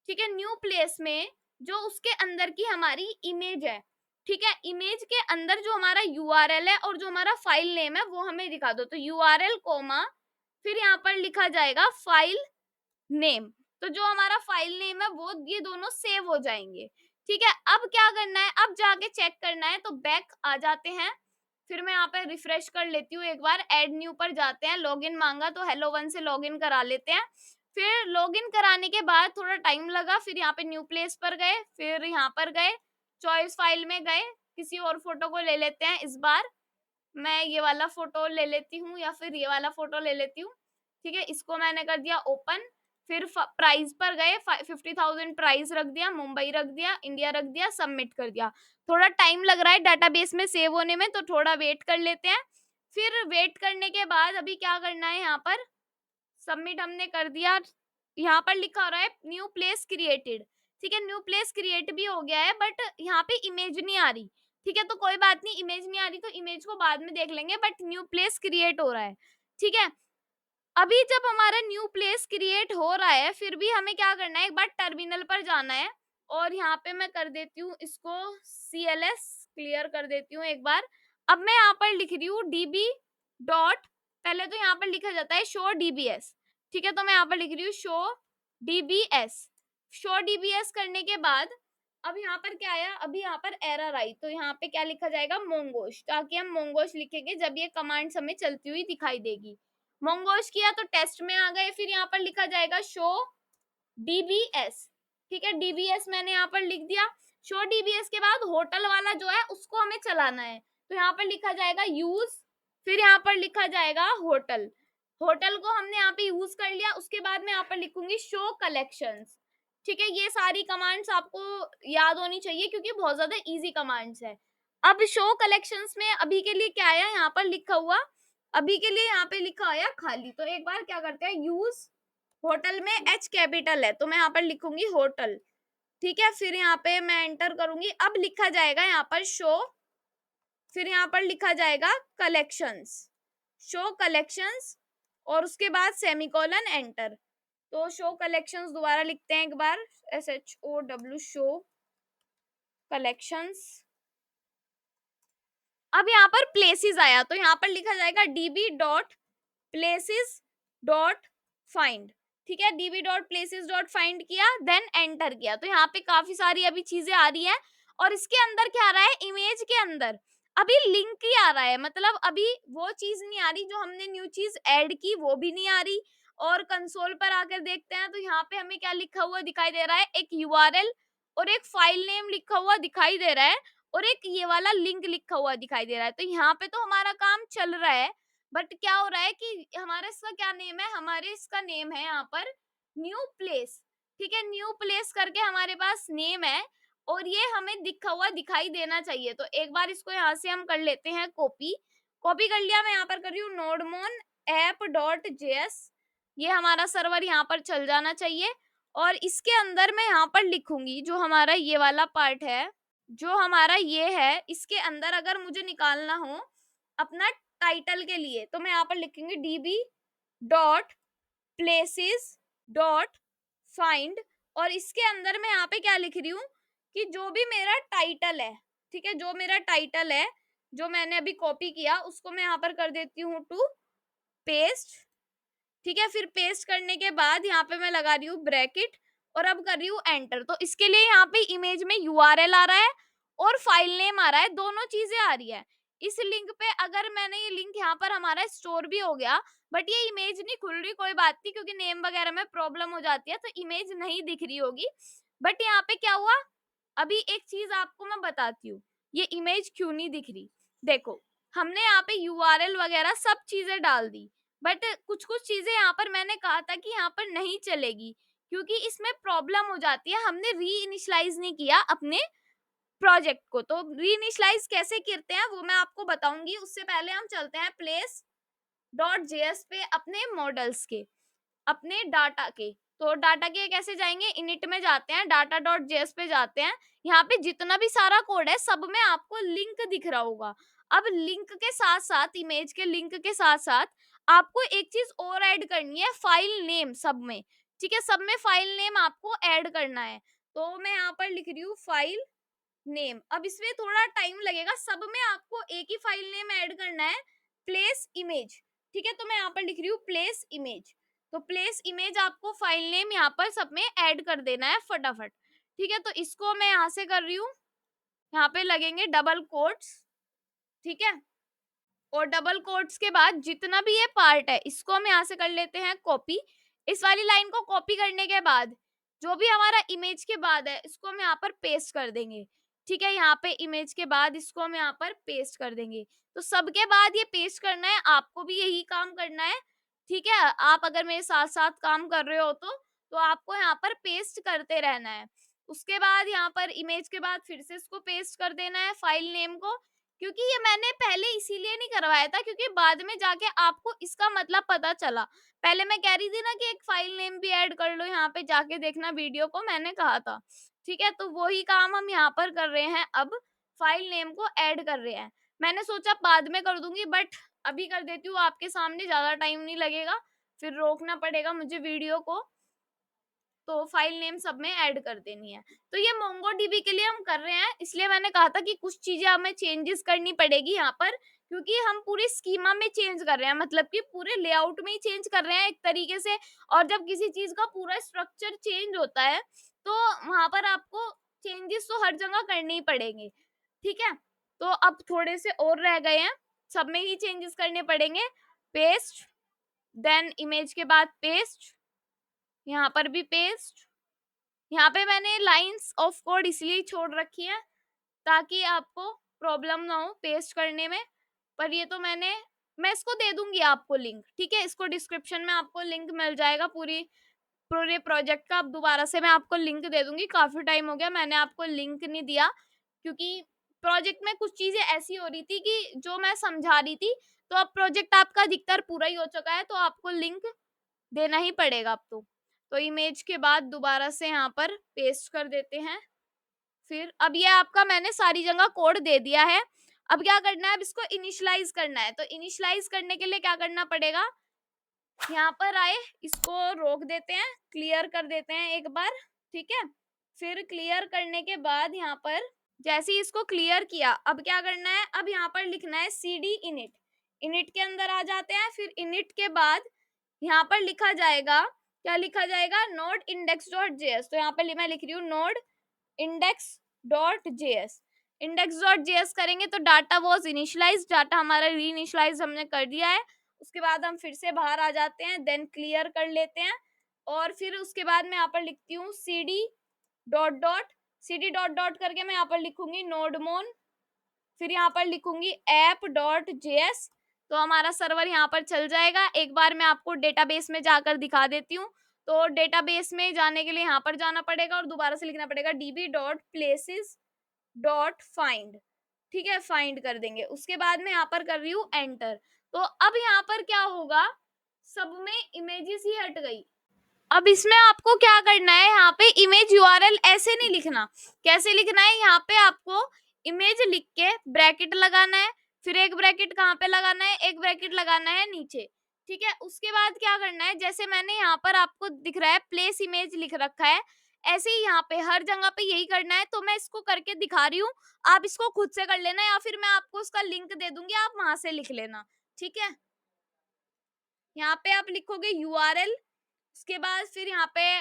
ठीक है, न्यू प्लेस में जो उसके अंदर की हमारी इमेज है, ठीक है, इमेज के अंदर जो हमारा यूआरएल है और जो हमारा फाइल नेम है वो हमें दिखा दो। तो यूआरएल कोमा, फिर यहाँ पर लिखा जाएगा फाइल नेम। तो जो हमारा फाइल नेम है वो ये दोनों सेव हो जाएंगे। ठीक है, अब क्या करना है, अब जाके चेक करना है, तो बैक आ जाते हैं। फिर मैं यहाँ पे रिफ्रेश कर लेती हूँ एक बार, ऐड न्यू पर जाते हैं, लॉगिन मांगा तो हेलो वन से लॉगिन करा लेते हैं। फिर लॉगिन कराने के बाद थोड़ा टाइम लगा, फिर यहाँ पे न्यू प्लेस पर गए, फिर यहाँ पर गए, चॉइस फाइल में गए, किसी और फोटो को ले लेते हैं। इस बार मैं ये वाला फोटो ले लेती हूँ या फिर ये वाला फोटो ले लेती हूँ। ठीक है, इसको मैंने कर दिया ओपन। फिर प्राइस पर गए, 50,000 प्राइस रख दिया, मुंबई रख दिया, इंडिया रख दिया, सबमिट कर दिया। थोड़ा टाइम लग रहा है डाटाबेस में सेव होने में, तो थोड़ा वेट कर लेते हैं। फिर वेट करने के बाद अभी क्या करना है, यहाँ पर सबमिट हमने कर दिया। यहाँ पर लिखा हो रहा है न्यू प्लेस क्रिएटेड। ठीक है, न्यू प्लेस क्रिएट भी हो गया है, बट यहाँ पे इमेज नहीं आ रही। ठीक है, तो कोई बात नहीं, इमेज नहीं आ रही तो इमेज को बाद में देख लेंगे, बट न्यू प्लेस क्रिएट हो रहा है। ठीक है, अभी जब हमारा न्यू प्लेस क्रिएट हो रहा है, फिर भी हमें क्या करना है, एक बार टर्मिनल पर जाना है और यहाँ पे मैं कर देती हूँ इसको CLS क्लियर कर देती हूँ एक बार। अब मैं यहाँ पर लिख रही हूँ db डॉट, पहले तो यहाँ पर लिखा जाता है शो dbs। ठीक है, तो मैं यहाँ पर लिख रही हूँ शो dbs। शो dbs करने के बाद अब यहाँ पर क्या आया, अभी यहाँ पर एरर आई, तो यहाँ पे क्या लिखा जाएगा, मोंगोश, ताकि हम मोंगोश लिखेंगे जब ये कमांड्स हमें चलती हुई दिखाई देगी। मोंगोश किया तो टेस्ट में आ गए, फिर यहाँ पर लिखा जाएगा शो dbs। ठीक है, dbs मैंने यहाँ पर लिख दिया। शो dbs के बाद होटल वाला जो है उसको हमें चलाना है, तो यहाँ पर लिखा जाएगा यूज, फिर यहाँ पर लिखा जाएगा होटल। होटल को हमने यहाँ पे यूज कर लिया। उसके बाद मैं यहाँ पर लिखूंगी शो कलेक्शंस। ठीक है, ये सारी कमांड्स आपको याद होनी चाहिए क्योंकि बहुत ज्यादा इजी कमांड्स है। अब शो कलेक्शंस में अभी के लिए क्या आया यहाँ पर लिखा हुआ, अभी के लिए यहाँ पे लिखा हुआ खाली। तो एक बार क्या करते हैं, यूज होटल में एच कैपिटल है तो मैं यहाँ पर लिखूंगी होटल, ठीक है। फिर यहाँ पे मैं एंटर करूंगी, अब लिखा जाएगा यहाँ पर शो, फिर यहाँ पर लिखा जाएगा कलेक्शंस, शो कलेक्शंस, और उसके बाद सेमीकोलन एंटर। तो शो कलेक्शंस दोबारा लिखते हैं एक बार, SHOW शो कलेक्शंस। अब यहाँ पर प्लेसेस आया तो यहाँ पर लिखा जाएगा db dot places dot find, ठीक है। db dot places dot find किया, देन एंटर किया। तो यहाँ पे काफी सारी अभी चीजें आ रही हैं और इसके अंदर क्या आ रहा है, इमेज के अंदर अभी लिंक ही आ रहा है, मतलब अभी वो चीज नहीं आ रही जो हमने न्यू चीज ऐड की, वो भी नहीं आ रही। और कंसोल पर आकर देखते हैं तो यहाँ पे हमें क्या लिखा हुआ दिखाई दे रहा है, एक URL और एक फाइल नेम लिखा हुआ दिखाई दे रहा है और एक ये वाला लिंक लिखा हुआ दिखाई दे रहा है। तो यहाँ पे तो हमारा काम चल रहा है, बट क्या हो रहा है कि हमारा इसका क्या नेम है, हमारे इसका नेम है यहाँ पर न्यू प्लेस, ठीक है। न्यू प्लेस करके हमारे पास नेम है और ये हमें दिखा हुआ दिखाई देना चाहिए। तो एक बार इसको यहाँ से हम कर लेते हैं कॉपी, कॉपी कर लिया। मैं यहाँ पर कर रही हूँ नोडमोन ऐप डॉट JS, ये हमारा सर्वर यहाँ पर चल जाना चाहिए। और इसके अंदर मैं यहाँ पर लिखूंगी जो हमारा ये वाला पार्ट है, जो हमारा ये है, इसके अंदर अगर मुझे निकालना हो अपना टाइटल के लिए तो मैं यहाँ पर लिखूंगी db dot places dot find, और इसके अंदर मैं यहाँ पे क्या लिख रही हूँ कि जो भी मेरा टाइटल है, ठीक है, जो मेरा टाइटल है जो मैंने अभी कॉपी किया उसको मैं यहाँ पर कर देती हूँ टू पेस्ट, ठीक है। फिर पेस्ट करने के बाद यहाँ पे मैं लगा रही हूँ ब्रैकेट और अब कर रही हूँ एंटर। तो इसके लिए यहाँ पे इमेज में URL आ रहा है और फाइल नेम आ रहा है, दोनों चीजें आ रही है। इस लिंक पे अगर मैंने ये लिंक यहाँ पर हमारा स्टोर भी हो गया बट ये इमेज नहीं खुल रही, कोई बात नहीं क्योंकि नेम वगैरह में प्रॉब्लम हो जाती है तो इमेज नहीं दिख रही होगी। बट यहाँ पे क्या हुआ, अभी एक चीज आपको मैं बताती हूँ, ये इमेज क्यों नहीं दिख रही। देखो हमने यहाँ पे URL वगैरह सब चीजें डाल दी, बट कुछ कुछ चीजें यहाँ पर मैंने कहा था कि यहाँ पर नहीं चलेगी क्योंकि इसमें प्रॉब्लम हो जाती है, हमने री इनिशलाइज नहीं किया अपने प्रोजेक्ट को। तो री इनिशलाइज कैसे करते हैं वो मैं आपको बताऊंगी, उससे पहले हम चलते हैं प्लेस डॉट JS पे अपने मॉडल्स के, अपने डाटा के। तो डाटा के कैसे जाएंगे, इनिट में जाते हैं, डाटा डॉट JS पे जाते हैं, यहाँ पे जितना भी सारा कोड है सब में आपको लिंक दिख रहा होगा। अब लिंक के साथ साथ, इमेज के लिंक के साथ साथ आपको एक चीज और ऐड करनी है, फाइल नेम सब में, ठीक है, सब में फाइल नेम आपको ऐड करना है। तो मैं यहाँ पर लिख रही हूँ फाइल नेम। अब इसमें थोड़ा टाइम लगेगा, सब में आपको एक ही फाइल नेम ऐड करना है, प्लेस इमेज, ठीक है। तो मैं यहाँ पर लिख रही हूँ प्लेस इमेज, तो प्लेस इमेज आपको फाइल नेम यहाँ पर सब में ऐड कर देना है फटाफट, ठीक है। तो इसको मैं यहाँ से कर रही हूँ, यहाँ पे लगेंगे डबल कोट्स, ठीक है। और डबल कोट्स के बाद जितना भी ये पार्ट है इसको हम यहाँ से कर लेते हैं कॉपी। इस वाली लाइन को कॉपी करने के बाद जो भी हमारा इमेज के बाद है इसको हम यहाँ पर पेस्ट कर देंगे, ठीक है। यहाँ पे इमेज के बाद इसको हम यहाँ पर पेस्ट कर देंगे। तो सबके बाद ये पेस्ट करना है, आपको भी यही काम करना है, ठीक है। आप अगर मेरे साथ साथ काम कर रहे हो तो आपको यहाँ पर पेस्ट करते रहना है। उसके बाद यहाँ पर इमेज के बाद फिर से इसको पेस्ट कर देना है फाइल नेम को, क्योंकि ये मैंने पहले इसीलिए नहीं करवाया था क्योंकि बाद में जाके आपको इसका मतलब पता चला। पहले मैं कह रही थी ना कि एक फाइल नेम भी ऐड कर लो, यहाँ पे जाके देखना वीडियो को, मैंने कहा था, ठीक है। तो वही काम हम यहाँ पर कर रहे हैं, अब फाइल नेम को ऐड कर रहे हैं। मैंने सोचा बाद में कर दूंगी बट अभी कर देती हूँ आपके सामने, ज्यादा टाइम नहीं लगेगा, फिर रोकना पड़ेगा मुझे वीडियो को। तो फाइल नेम सब में ऐड कर देनी है। तो ये MongoDB के लिए हम कर रहे हैं, इसलिए मैंने कहा था कि कुछ चीजें हमें चेंजेस करनी पड़ेगी यहाँ पर, क्योंकि हम पूरी स्कीमा में चेंज कर रहे हैं, मतलब कि पूरे लेआउट में ही चेंज कर रहे हैं एक तरीके से। और जब किसी चीज का पूरा स्ट्रक्चर चेंज होता है तो वहां पर आपको चेंजेस तो हर जगह करने ही पड़ेंगे, ठीक है। तो अब थोड़े से और रह गए हैं, सब में ही चेंजेस करने पड़ेंगे। पेस्ट, देन इमेज के बाद पेस्ट, यहाँ पर भी पेस्ट। यहाँ पे मैंने लाइंस ऑफ कोड इसलिए छोड़ रखी है ताकि आपको प्रॉब्लम ना हो पेस्ट करने में। पर ये तो मैं इसको दे दूंगी आपको लिंक, ठीक है, इसको डिस्क्रिप्शन में आपको लिंक मिल जाएगा पूरी पूरे प्रोजेक्ट का। अब दोबारा से मैं आपको लिंक दे दूंगी, काफी टाइम हो गया मैंने आपको लिंक नहीं दिया, क्योंकि प्रोजेक्ट में कुछ चीजें ऐसी हो रही थी कि जो मैं समझा रही थी, तो अब प्रोजेक्ट आपका अधिकतर पूरा ही हो चुका है, तो आपको लिंक देना ही पड़ेगा अब तो इमेज के बाद दोबारा से यहाँ पर पेस्ट कर देते हैं। फिर अब ये आपका मैंने सारी जगह कोड दे दिया है। अब क्या करना है, अब इसको इनिशियलाइज करना है। तो इनिशियलाइज करने के लिए क्या करना पड़ेगा, यहाँ पर आए, इसको रोक देते हैं, क्लियर कर देते हैं एक बार, ठीक है। फिर क्लियर करने के बाद यहाँ पर जैसे ही इसको क्लियर किया, अब क्या करना है, अब यहाँ पर लिखना है cd init। init के अंदर आ जाते हैं। फिर init के बाद यहाँ पर लिखा जाएगा, क्या लिखा जाएगा, node index.js। तो यहाँ पर मैं लिख रही हूँ node index.js। index.js करेंगे तो डाटा वॉज इनिशियलाइज, डाटा हमारा री इनिशियलाइज हमने कर दिया है। उसके बाद हम फिर से बाहर आ जाते हैं, देन क्लियर कर लेते हैं, और फिर उसके बाद मैं यहाँ पर लिखती हूँ cd डॉट करके मैं यहाँ पर लिखूंगी nodemon। फिर यहाँ पर लिखूंगी app.js। तो हमारा सर्वर यहाँ पर चल जाएगा। एक बार मैं आपको डेटाबेस में जाकर दिखा देती हूँ। तो डेटाबेस में जाने के लिए यहाँ पर जाना पड़ेगा और दोबारा से लिखना पड़ेगा db.places.find, ठीक है, फाइंड कर देंगे। उसके बाद मैं यहाँ पर कर रही हूँ एंटर। तो अब यहाँ पर क्या होगा, सब में इमेजेस ही हट गई। अब इसमें आपको क्या करना है, यहाँ पे इमेज यूआरएल ऐसे नहीं लिखना। कैसे लिखना है, यहाँ पे आपको इमेज लिख के ब्रैकेट लगाना है, फिर एक ब्रैकेट कहाँ पे लगाना है, एक ब्रैकेट लगाना है नीचे, ठीक है। उसके बाद क्या करना है, जैसे मैंने यहाँ पर आपको दिख रहा है प्लेस इमेज लिख रखा है, ऐसे ही यहाँ पे हर जगह पे यही करना है। तो मैं इसको करके दिखा रही हूँ, आप इसको खुद से कर लेना, या फिर मैं आपको उसका लिंक दे दूंगी, आप वहां से लिख लेना, ठीक है। यहाँ पे आप लिखोगे यूआरएल, उसके बाद फिर यहाँ पे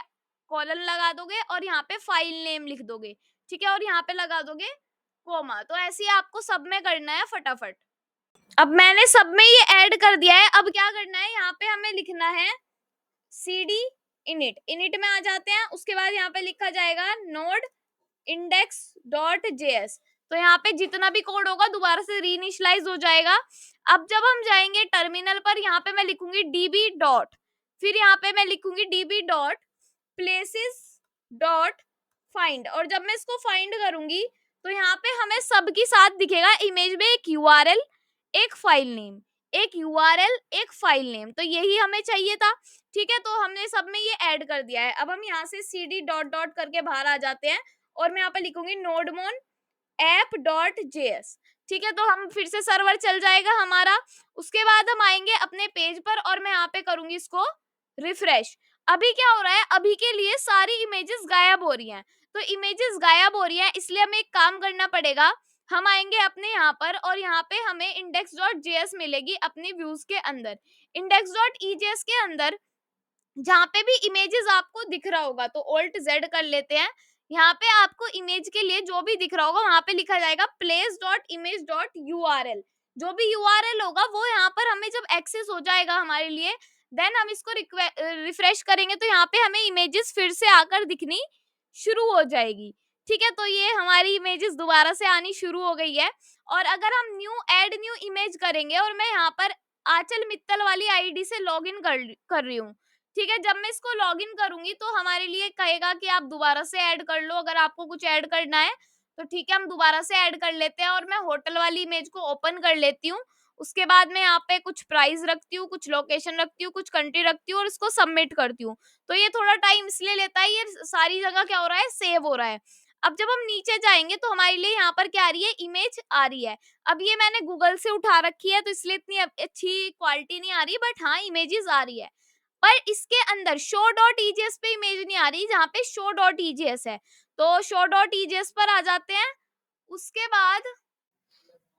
कॉलन लगा दोगे और यहाँ पे फाइल नेम लिख दोगे, ठीक है, और यहाँ पे लगा दोगे कोमा। तो ऐसे ही आपको सब में करना है फटाफट। अब मैंने सब में ये ऐड कर दिया है। अब क्या करना है, यहाँ पे हमें लिखना है cd init। init में आ जाते हैं। उसके बाद यहाँ पे लिखा जाएगा node index.js। तो यहाँ पे जितना भी कोड होगा दोबारा से रीइनिशियलाइज हो जाएगा। अब जब हम जाएंगे टर्मिनल पर, यहाँ पे मैं लिखूंगी db डॉट, फिर यहाँ पे मैं लिखूंगी db dot places dot find, और जब मैं इसको फाइंड करूंगी तो यहाँ पे हमें सबके साथ दिखेगा इमेज में एक यूआरएल, एक फाइल नेम, एक यूआरएल, एक फाइल नेम। तो यही हमें चाहिए था, ठीक है। तो हमने सब में ये ऐड कर दिया है। अब हम यहाँ से cd डॉट करके बाहर आ जाते हैं और मैं यहाँ पे लिखूंगी nodemon app.js, ठीक है। तो हम फिर से सर्वर चल जाएगा हमारा। उसके बाद हम आएंगे अपने पेज पर और मैं यहाँ पे करूंगी इसको रिफ्रेश। अभी क्या हो रहा है, अभी के लिए सारी इमेजेस गायब हो रही हैं। तो इमेजेस गायब हो रही हैं, इसलिए हमें एक काम करना पड़ेगा। हम आएंगे अपने यहाँ पर और यहाँ पे हमें index.js मिलेगी अपने व्यूज के अंदर। index.ejs के अंदर जहाँ पे भी इमेजेस आपको दिख रहा होगा, तो Alt Z कर लेते हैं। यहाँ पे आपको इमेज के लिए जो भी दिख रहा होगा वहां पे लिखा जाएगा place.image.url। जो भी URL होगा वो यहाँ पर हमें जब एक्सेस हो जाएगा हमारे लिए, देन हम इसको रिफ्रेश करेंगे तो यहाँ पे हमें इमेजेस फिर से आकर दिखनी शुरू हो जाएगी, ठीक है। तो ये हमारी इमेजेस दोबारा से आनी शुरू हो गई है। और अगर हम ऐड न्यू इमेज करेंगे, और मैं यहाँ पर आंचल मित्तल वाली आईडी से लॉगिन कर रही हूँ, ठीक है। जब मैं इसको लॉगिन करूंगी तो हमारे लिए कहेगा कि आप दोबारा से ऐड कर लो, अगर आपको कुछ ऐड करना है तो ठीक है, हम दोबारा से ऐड कर लेते हैं। और मैं होटल वाली इमेज को ओपन कर लेती हूँ। उसके बाद मैं यहाँ पे कुछ प्राइस रखती हूँ, कुछ लोकेशन रखती हूँ, कुछ कंट्री रखती हूँ और इसको सबमिट करती हूँ। तो ये थोड़ा टाइम इसलिए लेता है, ये सारी जगह क्या हो रहा है, सेव हो रहा है। अब जब हम नीचे जाएंगे तो हमारे लिए यहाँ पर क्या आ रही है, इमेज आ रही है। अब ये मैंने गूगल से उठा रखी है तो इसलिए इतनी अच्छी क्वालिटी नहीं आ रही, बट हाँ इमेजेस आ रही है। पर इसके अंदर show.ejs पे इमेज नहीं आ रही, जहाँ पे show.ejs है। तो show.ejs पर आ जाते हैं। उसके बाद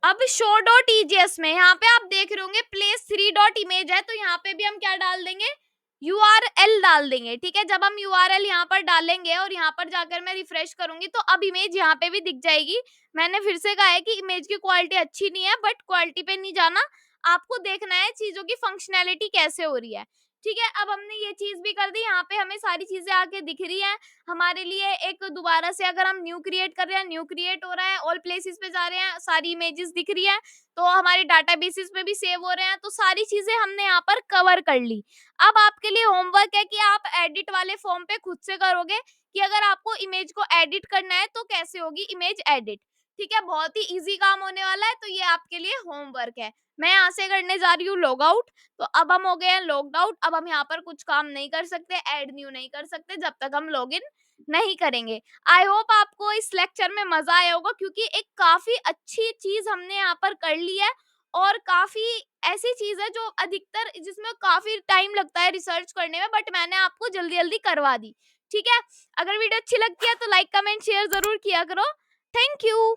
अब show.ejs में यहाँ पे आप देख रहे होंगे place 3.image है, तो यहाँ पे भी हम क्या डाल देंगे, URL डाल देंगे, ठीक है। जब हम URL यहाँ पर डालेंगे और यहाँ पर जाकर मैं रिफ्रेश करूंगी तो अब इमेज यहाँ पे भी दिख जाएगी। मैंने फिर से कहा है कि इमेज की क्वालिटी अच्छी नहीं है, बट क्वालिटी पे नहीं जाना, आपको देखना है चीजों की फंक्शनैलिटी कैसे हो रही है। ठीक है, अब हमने ये चीज़ भी कर दी, यहाँ पे हमें सारी चीज़ें आके दिख रही हैं। हमारे लिए एक दोबारा से अगर हम न्यू क्रिएट कर रहे हैं, न्यू क्रिएट हो रहा है, ऑल प्लेसेस पे जा रहे हैं, सारी इमेजेस दिख रही हैं, तो हमारे डाटाबेसेस पे भी सेव हो रहे हैं, तो सारी चीज़ें हमने यहाँ पर कवर कर ली। अब आपके लिए होमवर्क है कि आप एडिट वाले फॉर्म पे खुद से करोगे कि अगर आपको इमेज को एडिट करना है तो कैसे होगी इमेज एडिट। ठीक है, बहुत ही ईज़ी काम होने वाला है, तो ये आपके लिए होमवर्क है। मैं यहाँ से करने जा रही हूँ लॉग आउट। तो अब हम हो गए हैं लॉग्ड आउट, अब हम यहाँ पर कुछ काम नहीं कर सकते, ऐड न्यू नहीं कर सकते जब तक हम लॉगिन नहीं करेंगे। आई होप आपको इस लेक्चर में मजा आया होगा, क्योंकि एक काफी अच्छी चीज हमने यहाँ पर कर ली है, और काफी ऐसी चीज है जो अधिकतर जिसमें काफी टाइम लगता है रिसर्च करने में, बट मैंने आपको जल्दी जल्दी करवा दी। ठीक है, अगर वीडियो अच्छी लगती है तो लाइक कमेंट शेयर जरूर किया करो। Thank you.